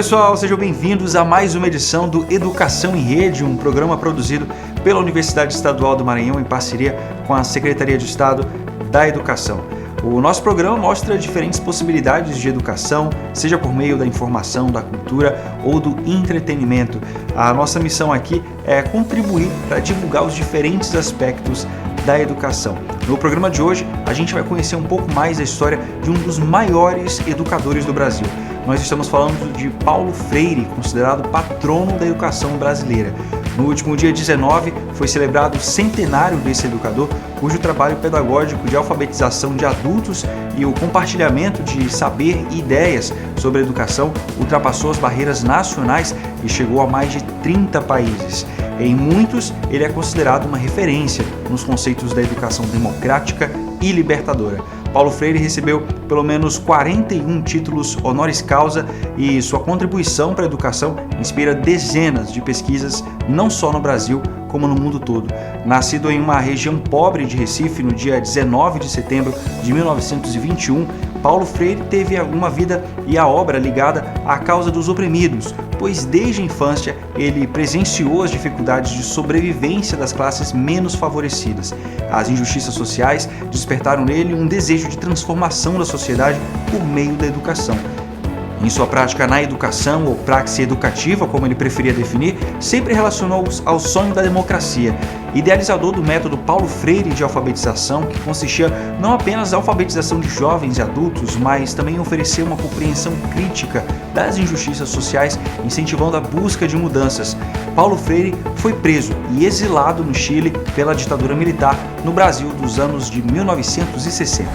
pessoal, sejam bem-vindos a mais uma edição do Educação em Rede, um programa produzido pela Universidade Estadual do Maranhão em parceria com a Secretaria de Estado da Educação. O nosso programa mostra diferentes possibilidades de educação, seja por meio da informação, da cultura ou do entretenimento. A nossa missão aqui é contribuir para divulgar os diferentes aspectos da educação. No programa de hoje, a gente vai conhecer um pouco mais a história de um dos maiores educadores do Brasil. Nós estamos falando de Paulo Freire, considerado patrono da educação brasileira. No último dia 19, foi celebrado o centenário desse educador, cujo trabalho pedagógico de alfabetização de adultos e o compartilhamento de saber e ideias sobre a educação ultrapassou as barreiras nacionais e chegou a mais de 30 países. Em muitos, ele é considerado uma referência nos conceitos da educação democrática e libertadora. Paulo Freire recebeu pelo menos 41 títulos honoris causa e sua contribuição para a educação inspira dezenas de pesquisas, não só no Brasil, como no mundo todo. Nascido em uma região pobre de Recife no dia 19 de setembro de 1921, Paulo Freire teve uma vida e a obra ligada à causa dos oprimidos, pois desde a infância ele presenciou as dificuldades de sobrevivência das classes menos favorecidas. As injustiças sociais despertaram nele um desejo de transformação da sociedade por meio da educação. Em sua prática na educação, ou praxis educativa, como ele preferia definir, sempre relacionou ao sonho da democracia. Idealizador do método Paulo Freire de alfabetização, que consistia não apenas na alfabetização de jovens e adultos, mas também em oferecer uma compreensão crítica das injustiças sociais, incentivando a busca de mudanças. Paulo Freire foi preso e exilado no Chile pela ditadura militar no Brasil dos anos de 1960.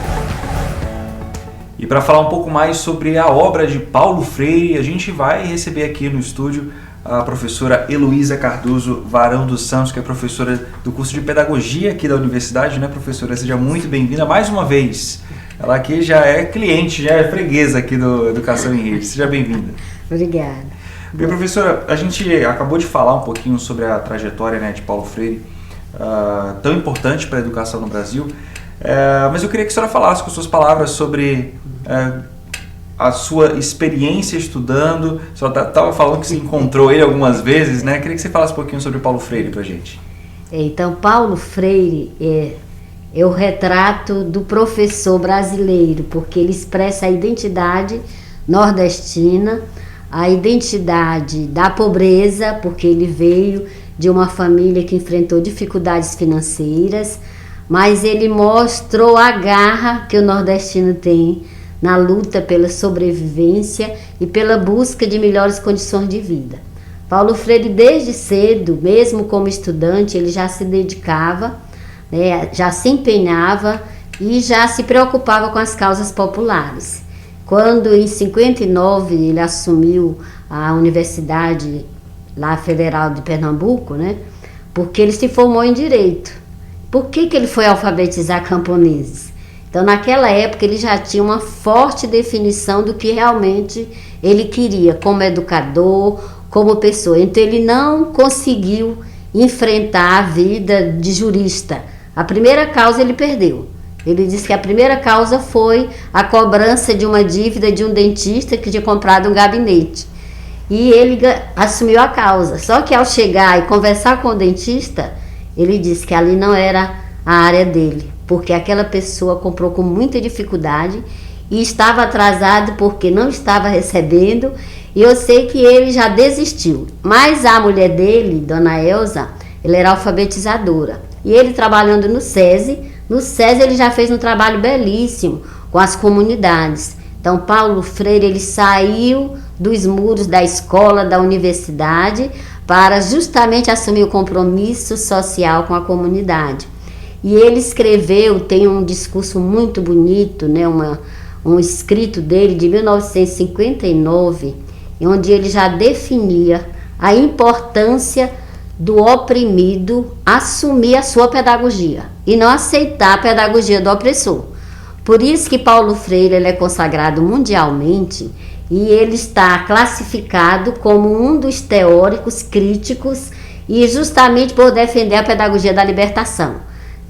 E para falar um pouco mais sobre a obra de Paulo Freire, a gente vai receber aqui no estúdio a professora Heloísa Cardoso Varão dos Santos, que é professora do curso de Pedagogia aqui da universidade, né, professora? Seja muito bem-vinda mais uma vez. Ela aqui já é cliente, já é freguesa aqui do Educação em Rede. Seja bem-vinda. Obrigada. Bem, professora, a gente acabou de falar um pouquinho sobre a trajetória, né, de Paulo Freire, tão importante para a educação no Brasil. Mas eu queria que a senhora falasse com suas palavras sobre a sua experiência estudando. A senhora estava falando que se encontrou ele algumas vezes, né? Eu queria que você falasse um pouquinho sobre Paulo Freire para a gente. Então, Paulo Freire é o retrato do professor brasileiro, porque ele expressa a identidade nordestina, a identidade da pobreza, porque ele veio de uma família que enfrentou dificuldades financeiras, mas ele mostrou a garra que o nordestino tem na luta pela sobrevivência e pela busca de melhores condições de vida. Paulo Freire, desde cedo, mesmo como estudante, ele já se dedicava, né, já se empenhava e já se preocupava com as causas populares. Quando, em 59, ele assumiu a Universidade lá Federal de Pernambuco, né, porque ele se formou em Direito. Por que ele foi alfabetizar camponeses? Então, naquela época, ele já tinha uma forte definição do que realmente ele queria, como educador, como pessoa. Então, ele não conseguiu enfrentar a vida de jurista. A primeira causa ele perdeu. Ele disse que a primeira causa foi a cobrança de uma dívida de um dentista que tinha comprado um gabinete. E ele assumiu a causa. Só que ao chegar e conversar com o dentista, ele disse que ali não era a área dele, porque aquela pessoa comprou com muita dificuldade e estava atrasado porque não estava recebendo, e eu sei que ele já desistiu. Mas a mulher dele, Dona Elza, ela era alfabetizadora, e ele trabalhando no SESI ele já fez um trabalho belíssimo com as comunidades. Então Paulo Freire, ele saiu dos muros da escola, da universidade, para justamente assumir o compromisso social com a comunidade. E ele escreveu, tem um discurso muito bonito, né, um escrito dele de 1959, onde ele já definia a importância do oprimido assumir a sua pedagogia e não aceitar a pedagogia do opressor. Por isso que Paulo Freire ele é consagrado mundialmente e ele está classificado como um dos teóricos críticos, e justamente por defender a pedagogia da libertação,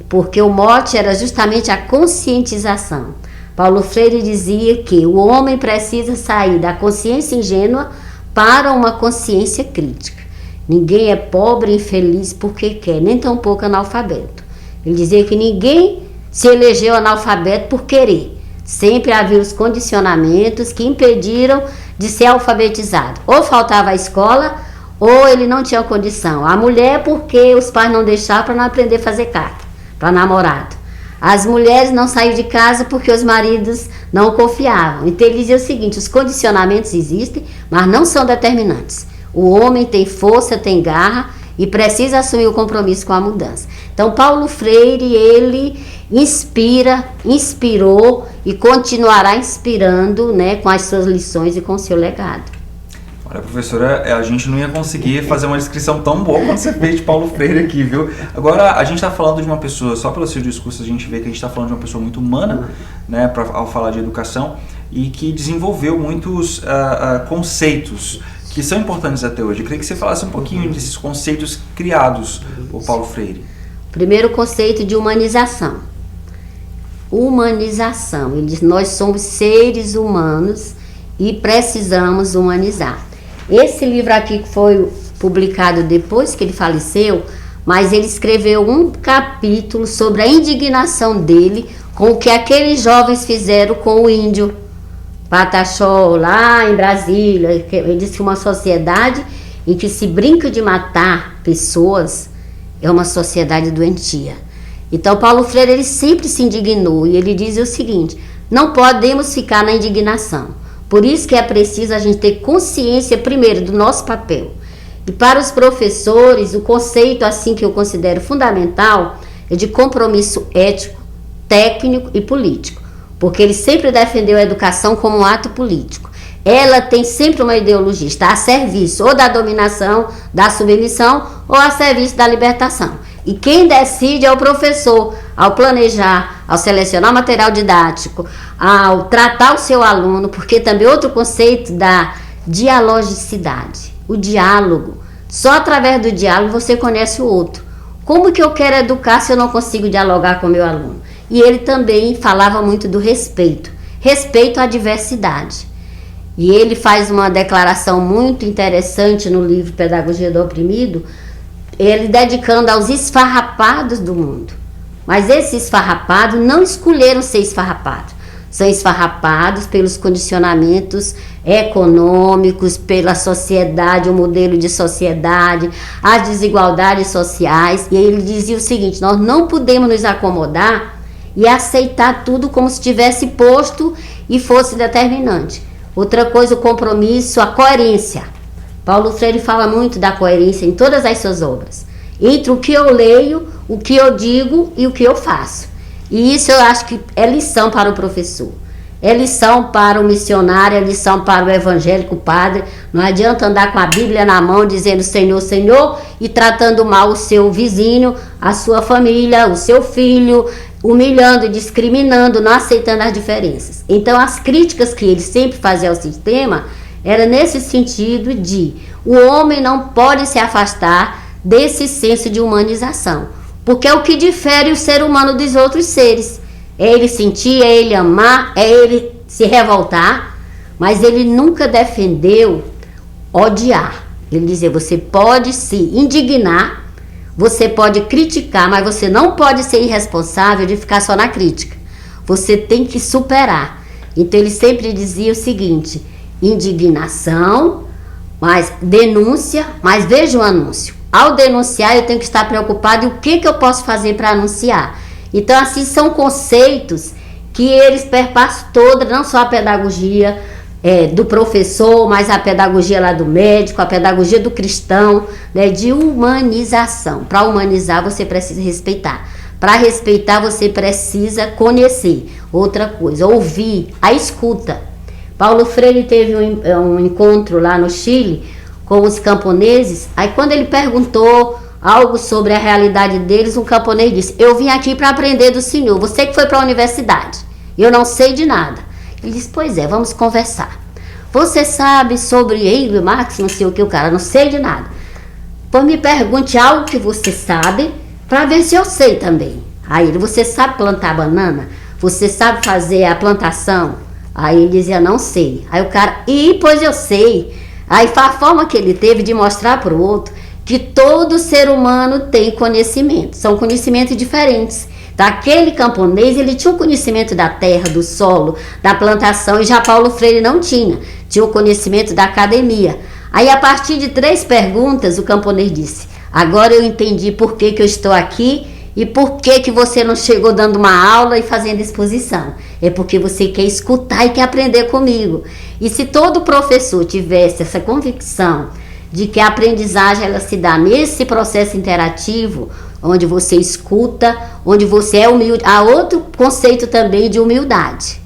porque o mote era justamente a conscientização. Paulo Freire dizia que o homem precisa sair da consciência ingênua para uma consciência crítica. Ninguém é pobre e infeliz porque quer, nem tampouco analfabeto. Ele dizia que ninguém se elegeu analfabeto por querer. Sempre havia os condicionamentos que impediram de ser alfabetizado. Ou faltava a escola, ou ele não tinha condição. A mulher porque os pais não deixavam para não aprender a fazer carta, para namorado. As mulheres não saíam de casa porque os maridos não confiavam. Então ele dizia o seguinte, os condicionamentos existem, mas não são determinantes. O homem tem força, tem garra e precisa assumir o compromisso com a mudança. Então Paulo Freire, ele inspirou e continuará inspirando, né, com as suas lições e com o seu legado. Olha, professora, a gente não ia conseguir fazer uma descrição tão boa quanto você fez de Paulo Freire aqui, viu? Agora, a gente está falando de uma pessoa, só pelo seu discurso a gente vê que a gente está falando de uma pessoa muito humana, né, ao falar de educação, e que desenvolveu muitos conceitos que são importantes até hoje. Eu queria que você falasse um pouquinho desses conceitos criados por Paulo Freire. Primeiro conceito de humanização. Humanização. Ele diz, nós somos seres humanos e precisamos humanizar. Esse livro aqui que foi publicado depois que ele faleceu, mas ele escreveu um capítulo sobre a indignação dele com o que aqueles jovens fizeram com o índio Pataxó, lá em Brasília. Ele disse que uma sociedade em que se brinca de matar pessoas é uma sociedade doentia. Então Paulo Freire, ele sempre se indignou e ele diz o seguinte, não podemos ficar na indignação. Por isso que é preciso a gente ter consciência primeiro do nosso papel. E para os professores, o conceito assim que eu considero fundamental é de compromisso ético, técnico e político. Porque ele sempre defendeu a educação como um ato político. Ela tem sempre uma ideologia, está a serviço ou da dominação, da submissão, ou a serviço da libertação. E quem decide é o professor, ao planejar, ao selecionar material didático, ao tratar o seu aluno, porque também outro conceito da dialogicidade, o diálogo. Só através do diálogo você conhece o outro. Como que eu quero educar se eu não consigo dialogar com o meu aluno? E ele também falava muito do respeito, respeito à diversidade. E ele faz uma declaração muito interessante no livro Pedagogia do Oprimido, ele dedicando aos esfarrapados do mundo. Mas esses esfarrapados não escolheram ser esfarrapados. São esfarrapados pelos condicionamentos econômicos, pela sociedade, o modelo de sociedade, as desigualdades sociais. E ele dizia o seguinte, nós não podemos nos acomodar e aceitar tudo como se tivesse posto e fosse determinante. Outra coisa, o compromisso, a coerência. Paulo Freire fala muito da coerência em todas as suas obras. Entre o que eu leio, o que eu digo e o que eu faço. E isso eu acho que é lição para o professor. É lição para o missionário, é lição para o evangélico padre. Não adianta andar com a Bíblia na mão dizendo Senhor, Senhor e tratando mal o seu vizinho, a sua família, o seu filho, humilhando, discriminando, não aceitando as diferenças. Então as críticas que ele sempre fazia ao sistema era nesse sentido de o homem não pode se afastar desse senso de humanização, porque é o que difere o ser humano dos outros seres. É ele sentir, é ele amar, é ele se revoltar, mas ele nunca defendeu odiar. Ele dizia, você pode se indignar, você pode criticar, mas você não pode ser irresponsável de ficar só na crítica. Você tem que superar. Então ele sempre dizia o seguinte, indignação, mas denúncia, mas veja o anúncio. Ao denunciar, eu tenho que estar preocupado em o que eu posso fazer para anunciar. Então, assim, são conceitos que eles perpassam toda, não só a pedagogia do professor, mas a pedagogia lá do médico, a pedagogia do cristão, né, de humanização. Para humanizar, você precisa respeitar. Para respeitar, você precisa conhecer. Outra coisa, ouvir, a escuta. Paulo Freire teve um encontro lá no Chile com os camponeses. Aí quando ele perguntou algo sobre a realidade deles, um camponês disse, eu vim aqui para aprender do senhor, você que foi para a universidade, eu não sei de nada. Ele disse, pois é, vamos conversar. Você sabe sobre Engels, Marx, não sei o que, o cara, não sei de nada. Pois me pergunte algo que você sabe, para ver se eu sei também. Aí ele, você sabe plantar banana? Você sabe fazer a plantação? Aí ele dizia, não sei. Aí o cara, pois eu sei. Aí foi a forma que ele teve de mostrar para o outro que todo ser humano tem conhecimento, são conhecimentos diferentes. Então, aquele camponês, ele tinha o conhecimento da terra, do solo, da plantação, e já Paulo Freire não tinha o conhecimento da academia. Aí, a partir de 3 perguntas, o camponês disse: agora eu entendi por que eu estou aqui e por que você não chegou dando uma aula e fazendo exposição. É porque você quer escutar e quer aprender comigo. E se todo professor tivesse essa convicção de que a aprendizagem ela se dá nesse processo interativo, onde você escuta, onde você é humilde. Há outro conceito também de humildade.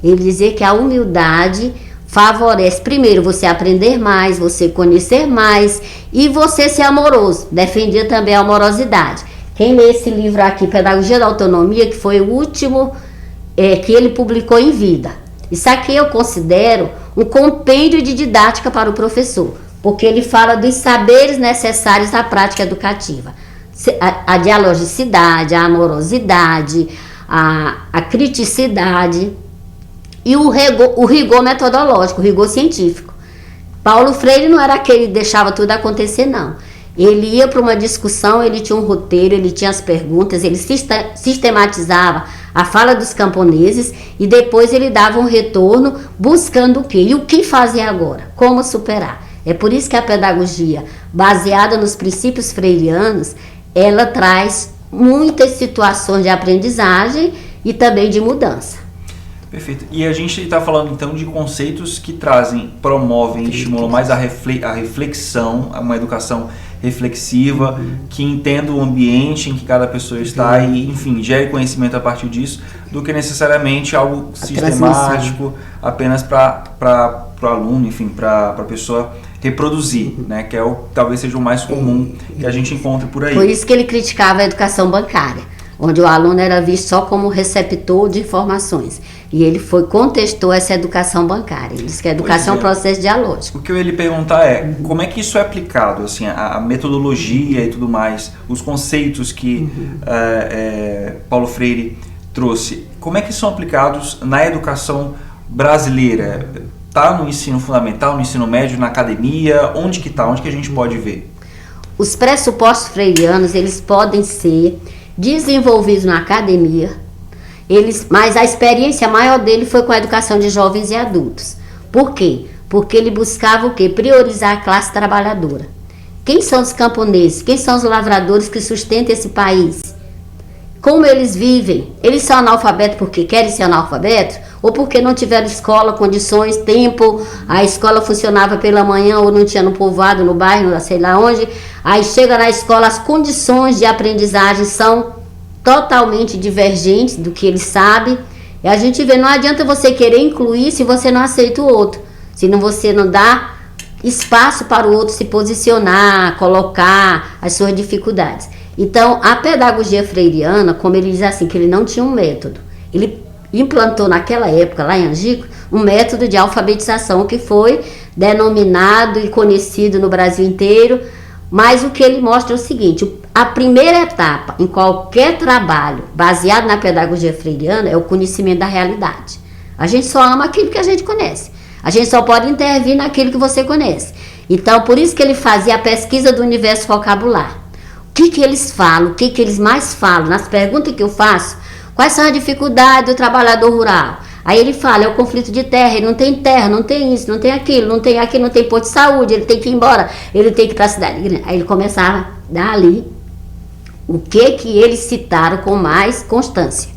Ele dizia que a humildade favorece, primeiro, você aprender mais, você conhecer mais e você ser amoroso. Defendia também a amorosidade. Quem lê esse livro aqui, Pedagogia da Autonomia, que foi o último que ele publicou em vida. Isso aqui eu considero um compêndio de didática para o professor, porque ele fala dos saberes necessários à prática educativa. A dialogicidade, a amorosidade, a criticidade e o rigor metodológico, o rigor científico. Paulo Freire não era aquele que deixava tudo acontecer, não. Ele ia para uma discussão, ele tinha um roteiro, ele tinha as perguntas, ele sistematizava a fala dos camponeses e depois ele dava um retorno buscando o quê? E o que fazer agora? Como superar? É por isso que a pedagogia, baseada nos princípios freirianos, ela traz muitas situações de aprendizagem e também de mudança. Perfeito. E a gente está falando então de conceitos que promovem, estimulam mais a reflexão, uma educação reflexiva, que entenda o ambiente em que cada pessoa está e, enfim, gere conhecimento a partir disso, do que necessariamente algo sistemático apenas para o aluno, enfim, para a pessoa reproduzir, né, que é talvez seja o mais comum que a gente encontra por aí. Por isso que ele criticava a educação bancária, onde o aluno era visto só como receptor de informações. E ele contestou essa educação bancária. Ele disse que a educação é um processo dialógico. O que eu ia lhe perguntar é, como é que isso é aplicado, assim, a metodologia e tudo mais, os conceitos que Paulo Freire trouxe, como é que são aplicados na educação brasileira? Está no ensino fundamental, no ensino médio, na academia? Onde que está? Onde que a gente pode ver? Os pressupostos freirianos, eles podem ser desenvolvidos na academia, mas a experiência maior dele foi com a educação de jovens e adultos. Por quê? Porque ele buscava o quê? Priorizar a classe trabalhadora. Quem são os camponeses? Quem são os lavradores que sustentam esse país? Como eles vivem? Eles são analfabetos porque querem ser analfabetos? Ou porque não tiveram escola, condições, tempo, a escola funcionava pela manhã ou não tinha no povoado, no bairro, sei lá onde. Aí chega na escola, as condições de aprendizagem são totalmente divergentes do que ele sabe. E a gente vê, não adianta você querer incluir se você não aceita o outro, se você não dá espaço para o outro se posicionar, colocar as suas dificuldades. Então, a pedagogia freiriana, como ele diz assim, que ele não tinha um método, ele implantou naquela época, lá em Angico, um método de alfabetização que foi denominado e conhecido no Brasil inteiro, mas o que ele mostra é o seguinte: a primeira etapa em qualquer trabalho baseado na pedagogia freiriana é o conhecimento da realidade. A gente só ama aquilo que a gente conhece. A gente só pode intervir naquilo que você conhece. Então, por isso que ele fazia a pesquisa do universo vocabular. O que eles falam, o que eles mais falam? Nas perguntas que eu faço, quais são as dificuldades do trabalhador rural? Aí ele fala, é o conflito de terra não tem isso, não tem aquilo, não tem posto de saúde, ele tem que ir embora, ele tem que ir para a cidade grande. Aí ele começava a dar ali o que eles citaram com mais constância.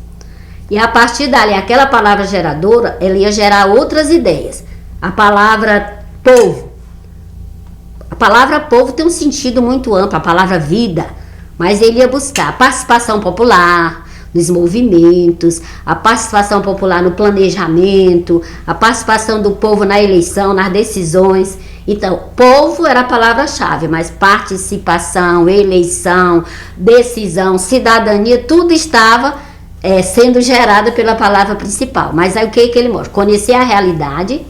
E a partir dali, aquela palavra geradora, ela ia gerar outras ideias. A palavra povo. A palavra povo tem um sentido muito amplo, a palavra vida, mas ele ia buscar a participação popular nos movimentos, a participação popular no planejamento, a participação do povo na eleição, nas decisões. Então, povo era a palavra-chave, mas participação, eleição, decisão, cidadania, tudo estava sendo gerado pela palavra principal. Mas aí o que ele mostra? Conhecer a realidade,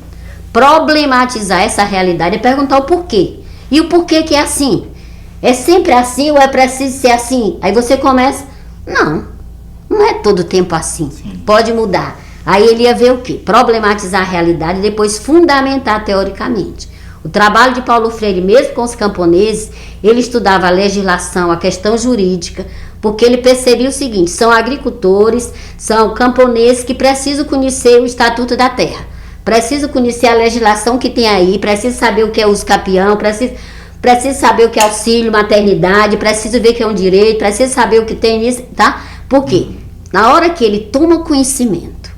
problematizar essa realidade e perguntar o porquê. E o porquê que é assim? É sempre assim ou é preciso ser assim? Aí você começa, não é todo tempo assim. Sim. Pode mudar. Aí ele ia ver o quê? Problematizar a realidade e depois fundamentar teoricamente. O trabalho de Paulo Freire, mesmo com os camponeses, ele estudava a legislação, a questão jurídica, porque ele percebia o seguinte: são agricultores, são camponeses que precisam conhecer o Estatuto da Terra, precisam conhecer a legislação que tem aí, precisam saber o que é uso capião, precisam saber o que é auxílio, maternidade, precisam ver o que é um direito, precisam saber o que tem nisso, tá? Por quê? Na hora que ele toma conhecimento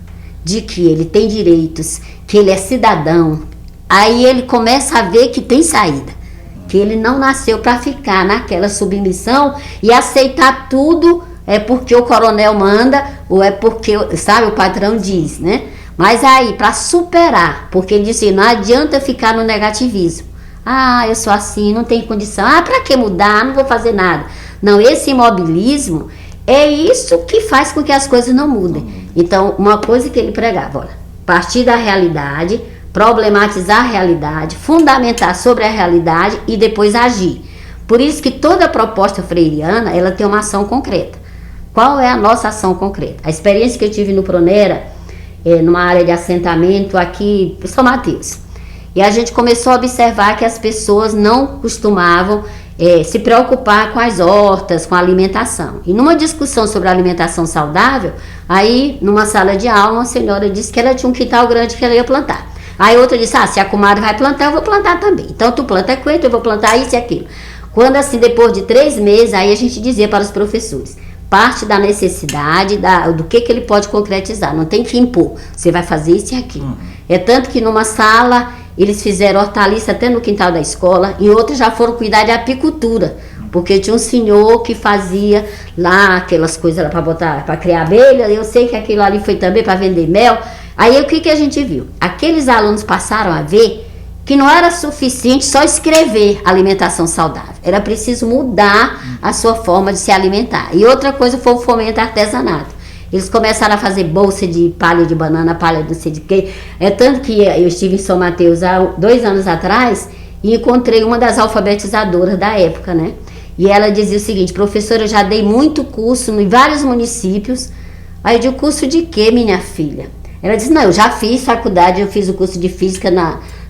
de que ele tem direitos, que ele é cidadão, aí ele começa a ver que tem saída, que ele não nasceu para ficar naquela submissão e aceitar tudo porque o coronel manda ou é porque, sabe, o patrão diz, né? Mas aí, para superar, porque ele disse, não adianta ficar no negativismo. Ah, eu sou assim, não tenho condição. Ah, para que mudar? Não vou fazer nada. Não, esse imobilismo é isso que faz com que as coisas não mudem. Então, uma coisa que ele pregava, olha, partir da realidade, problematizar a realidade, fundamentar sobre a realidade e depois agir. Por isso que toda proposta freiriana, ela tem uma ação concreta. Qual é a nossa ação concreta? A experiência que eu tive no Pronera, numa área de assentamento aqui em São Mateus. E a gente começou a observar que as pessoas não costumavam se preocupar com as hortas, com a alimentação. E numa discussão sobre alimentação saudável, aí numa sala de aula, uma senhora disse que ela tinha um quintal grande que ela ia plantar. Aí outra disse, se a comadre vai plantar, eu vou plantar também. Então tu planta coentro, eu vou plantar isso e aquilo. Quando assim, depois de 3 meses, aí a gente dizia para os professores, parte da necessidade, do que ele pode concretizar, não tem que impor, você vai fazer isso e aquilo. É tanto que numa sala, eles fizeram hortaliça até no quintal da escola, e outros já foram cuidar de apicultura, porque tinha um senhor que fazia lá aquelas coisas para botar, para criar abelha, eu sei que aquilo ali foi também para vender mel. Aí o que a gente viu? Aqueles alunos passaram a ver que não era suficiente só escrever alimentação saudável, era preciso mudar a sua forma de se alimentar. E outra coisa foi o fomento artesanato. Eles começaram a fazer bolsa de palha de banana, palha de não sei de quê. É tanto que eu estive em São Mateus há 2 anos atrás e encontrei uma das alfabetizadoras da época, né? E ela dizia o seguinte, professora, eu já dei muito curso em vários municípios. Aí eu digo, curso de quê, minha filha? Ela disse, não, eu já fiz faculdade, eu fiz o curso de física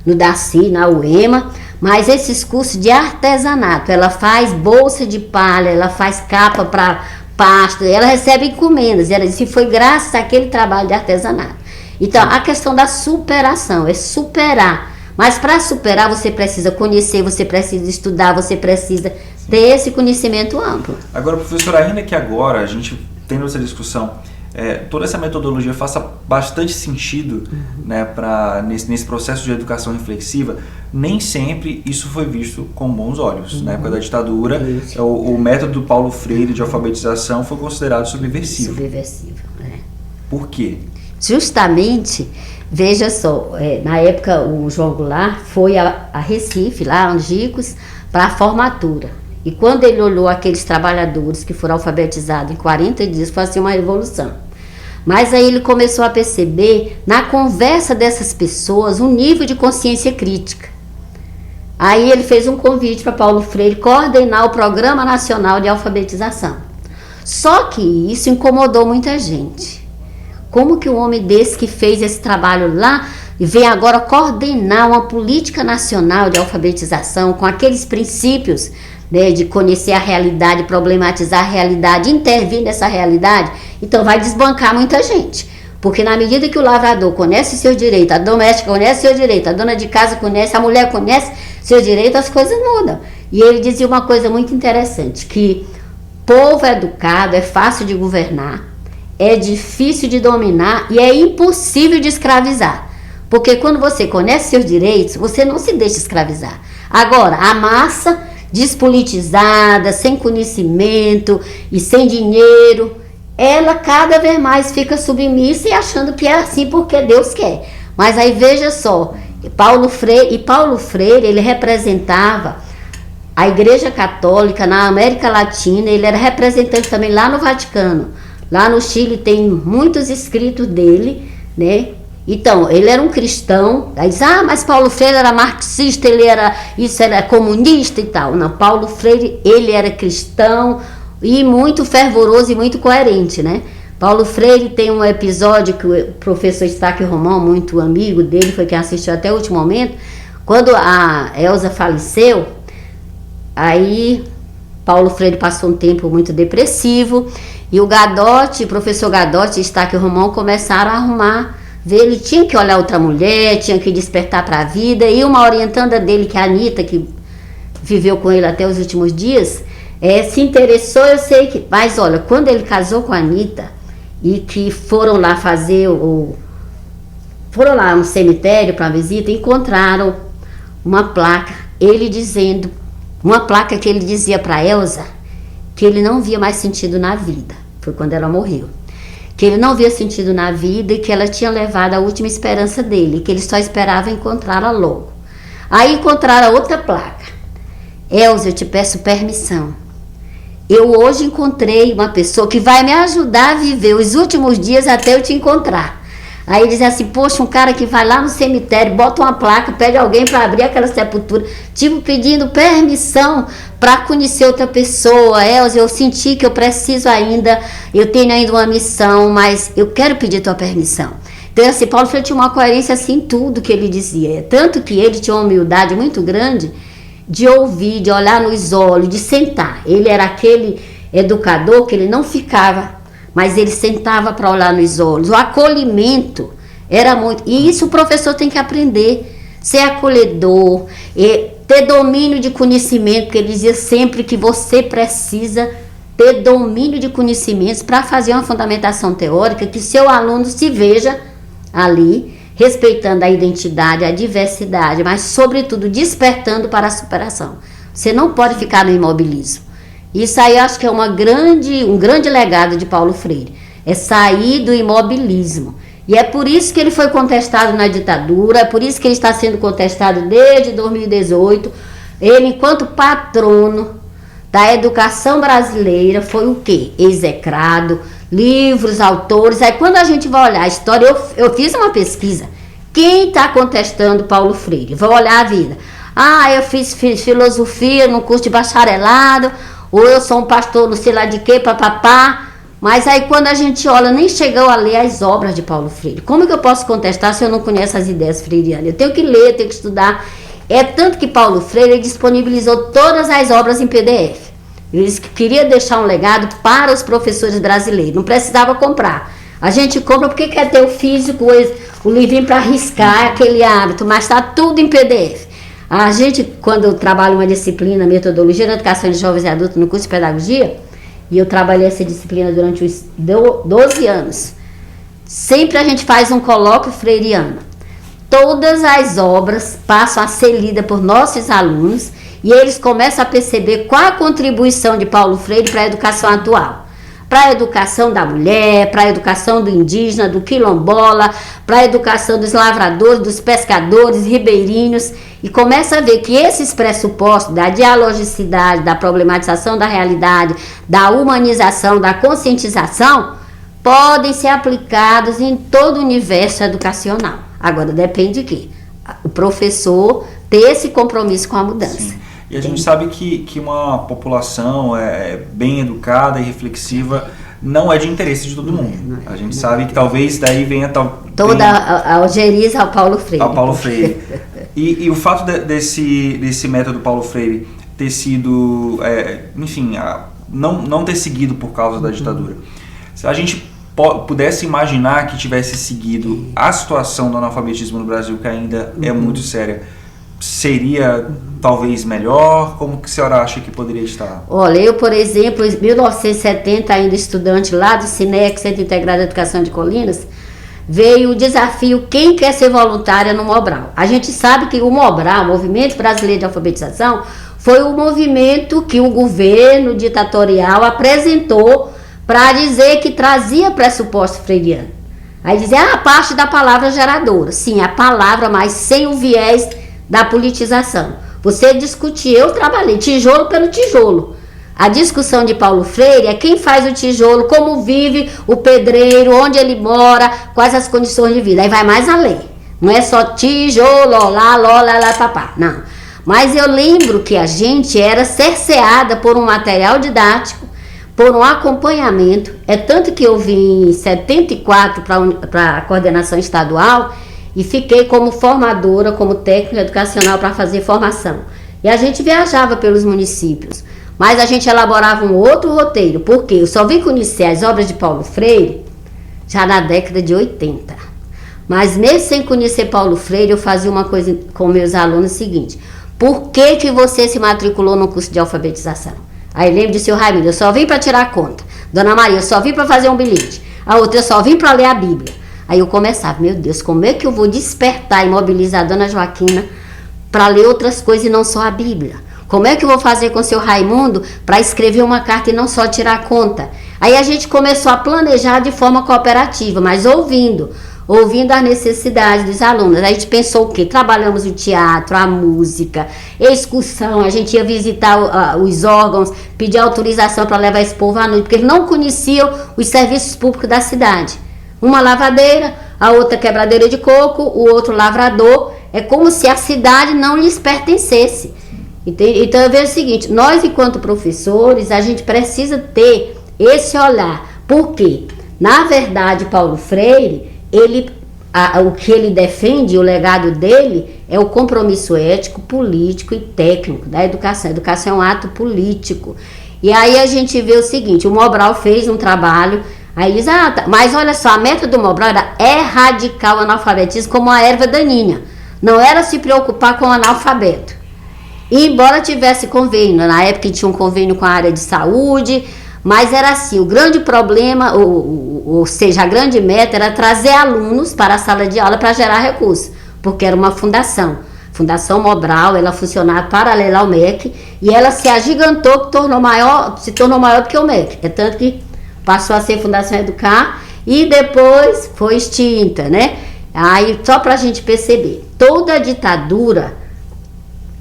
no DACI, na UEMA, mas esses cursos de artesanato, ela faz bolsa de palha, ela faz capa para pasto, ela recebe encomendas. Ela disse, foi graças àquele trabalho de artesanato. Então, a questão da superação, é superar. Mas para superar, você precisa conhecer, você precisa estudar, você precisa ter esse conhecimento amplo. Agora, professora, ainda que agora a gente tendo essa discussão, toda essa metodologia faça bastante sentido, né, nesse processo de educação reflexiva, nem sempre isso foi visto com bons olhos. Na época da ditadura, o método do Paulo Freire de alfabetização foi considerado subversivo. Subversivo, Por quê? Justamente, veja só, na época o João Goulart foi a Recife, lá, Angicos, para a formatura. E quando ele olhou aqueles trabalhadores que foram alfabetizados em 40 dias, foi assim uma revolução. Mas aí ele começou a perceber, na conversa dessas pessoas, um nível de consciência crítica. Aí ele fez um convite para Paulo Freire coordenar o Programa Nacional de Alfabetização. Só que isso incomodou muita gente. Como que um homem desse que fez esse trabalho lá vem agora coordenar uma política nacional de alfabetização com aqueles princípios, né, de conhecer a realidade, problematizar a realidade, intervir nessa realidade? Então vai desbancar muita gente. Porque na medida que o lavrador conhece seus direitos, a doméstica conhece seus direitos, a dona de casa conhece, a mulher conhece seus direitos, as coisas mudam. E ele dizia uma coisa muito interessante, que povo educado é fácil de governar, é difícil de dominar e é impossível de escravizar. Porque quando você conhece seus direitos, você não se deixa escravizar. Agora, a massa despolitizada, sem conhecimento e sem dinheiro, ela cada vez mais fica submissa e achando que é assim porque Deus quer. Mas aí veja só, Paulo Freire, ele representava a Igreja Católica na América Latina, ele era representante também lá no Vaticano. Lá no Chile tem muitos escritos dele, né? Então, ele era um cristão, aí diz, mas Paulo Freire era marxista, ele era comunista e tal. Não, Paulo Freire, ele era cristão e muito fervoroso e muito coerente, né? Paulo Freire tem um episódio que o professor Staque Romão, muito amigo dele, foi quem assistiu até o último momento, Quando a Elza faleceu, aí Paulo Freire passou um tempo muito depressivo, e o professor Gadotti e Estáquio Romão começaram a arrumar, ver, ele tinha que olhar outra mulher, tinha que despertar para a vida, e uma orientanda dele, que é a Anitta, que viveu com ele até os últimos dias, se interessou, eu sei que... Mas olha, quando ele casou com a Anitta, e que foram lá foram lá no cemitério para visita, encontraram uma placa, uma placa que ele dizia para Elza que ele não via mais sentido na vida. Foi quando ela morreu. Que ele não via sentido na vida e que ela tinha levado a última esperança dele, que ele só esperava encontrá-la logo. Aí encontraram outra placa. Elza, eu te peço permissão. Eu hoje encontrei uma pessoa que vai me ajudar a viver os últimos dias até eu te encontrar. Aí ele diz assim, poxa, um cara que vai lá no cemitério, bota uma placa, pede alguém para abrir aquela sepultura, tipo pedindo permissão para conhecer outra pessoa. Elza, eu senti que eu preciso ainda, eu tenho ainda uma missão, mas eu quero pedir tua permissão. Então assim, Paulo Freire tinha uma coerência assim em tudo que ele dizia, tanto que ele tinha uma humildade muito grande de ouvir, de olhar nos olhos, de sentar. Ele era aquele educador que ele não ficava, mas ele sentava para olhar nos olhos. O acolhimento era muito... E isso o professor tem que aprender. Ser acolhedor, ter domínio de conhecimento, porque ele dizia sempre que você precisa ter domínio de conhecimentos para fazer uma fundamentação teórica, que seu aluno se veja ali, respeitando a identidade, a diversidade, mas, sobretudo, despertando para a superação. Você não pode ficar no imobilismo. Isso aí acho que é um grande legado de Paulo Freire. É sair do imobilismo. E é por isso que ele foi contestado na ditadura, é por isso que ele está sendo contestado desde 2018. Ele, enquanto patrono da educação brasileira, foi o quê? Execrado, livros, autores. Aí quando a gente vai olhar a história, eu fiz uma pesquisa. Quem está contestando Paulo Freire? Vou olhar a vida. Eu fiz filosofia no curso de bacharelado, ou eu sou um pastor não sei lá de quê, papapá. Mas aí quando a gente olha, nem chegou a ler as obras de Paulo Freire. Como que eu posso contestar se eu não conheço as ideias freirianas? Eu tenho que ler, tenho que estudar. É tanto que Paulo Freire disponibilizou todas as obras em PDF. Ele disse que queria deixar um legado para os professores brasileiros. Não precisava comprar. A gente compra porque quer ter o físico, o livrinho para riscar, aquele hábito, mas está tudo em PDF. A gente, quando eu trabalho uma disciplina, metodologia da educação de jovens e adultos no curso de pedagogia, e eu trabalhei essa disciplina durante os 12 anos, sempre a gente faz um colóquio freiriano. Todas as obras passam a ser lidas por nossos alunos e eles começam a perceber qual a contribuição de Paulo Freire para a educação atual. Para a educação da mulher, para a educação do indígena, do quilombola, para a educação dos lavradores, dos pescadores, ribeirinhos, e começa a ver que esses pressupostos da dialogicidade, da problematização da realidade, da humanização, da conscientização, podem ser aplicados em todo o universo educacional. Agora, depende de quê? O professor ter esse compromisso com a mudança. Sim. E a gente sabe que uma população bem educada e reflexiva não é de interesse de todo mundo. A gente sabe que talvez daí venha... Toda a algeriza ao Paulo Freire. Ao Paulo Freire. E o fato desse método Paulo Freire ter sido, enfim, não ter seguido por causa da ditadura. Se a gente pudesse imaginar que tivesse seguido a situação do analfabetismo no Brasil, que ainda é muito séria, seria talvez melhor? Como que a senhora acha que poderia estar? Olha, eu, por exemplo, em 1970, ainda estudante lá do SINEC, Centro Integrado de Educação de Colinas, veio o desafio quem quer ser voluntária no Mobral. A gente sabe que o Mobral, o Movimento Brasileiro de Alfabetização, foi o movimento que o governo ditatorial apresentou para dizer que trazia pressuposto freiriano. Aí dizer, a parte da palavra geradora. Sim, a palavra, mas sem o viés da politização. Você discutir, eu trabalhei tijolo pelo tijolo. A discussão de Paulo Freire é quem faz o tijolo, como vive o pedreiro, onde ele mora, quais as condições de vida. Aí vai mais além. Não é só tijolo, lá, papá. Não. Mas eu lembro que a gente era cerceada por um material didático, por um acompanhamento. É tanto que eu vim em 74 para a coordenação estadual e fiquei como formadora, como técnica educacional para fazer formação. E a gente viajava pelos municípios, mas a gente elaborava um outro roteiro, porque eu só vim conhecer as obras de Paulo Freire já na década de 80. Mas mesmo sem conhecer Paulo Freire, eu fazia uma coisa com meus alunos seguinte: por que você se matriculou no curso de alfabetização? Aí lembro de seu Raimundo: eu só vim para tirar conta. Dona Maria: eu só vim para fazer um bilhete. A outra: eu só vim para ler a Bíblia. Aí eu começava: meu Deus, como é que eu vou despertar e mobilizar a Dona Joaquina para ler outras coisas e não só a Bíblia? Como é que eu vou fazer com o seu Raimundo para escrever uma carta e não só tirar conta? Aí a gente começou a planejar de forma cooperativa, mas ouvindo as necessidades dos alunos. Aí a gente pensou o quê? Trabalhamos o teatro, a música, excursão, a gente ia visitar os órgãos, pedir autorização para levar esse povo à noite, porque eles não conheciam os serviços públicos da cidade. Uma lavadeira, a outra quebradeira de coco, o outro lavrador. É como se a cidade não lhes pertencesse. Então eu vejo o seguinte: nós, enquanto professores, a gente precisa ter esse olhar. Por quê? Na verdade, Paulo Freire, o que ele defende, o legado dele, é o compromisso ético, político e técnico da educação. A educação é um ato político. E aí a gente vê o seguinte: o Mobral fez um trabalho, aí diz: mas olha só, a meta do Mobral era erradicar o analfabetismo como uma erva daninha. Não era se preocupar com o analfabeto. E embora tivesse convênio, na época tinha um convênio com a área de saúde, mas era assim, o grande problema, ou seja, a grande meta era trazer alunos para a sala de aula para gerar recursos, porque era uma fundação. Fundação Mobral, ela funcionava paralela ao MEC, e ela se agigantou, se tornou maior do que o MEC. É tanto que passou a ser Fundação Educar e depois foi extinta, né? Aí, só para a gente perceber, toda a ditadura,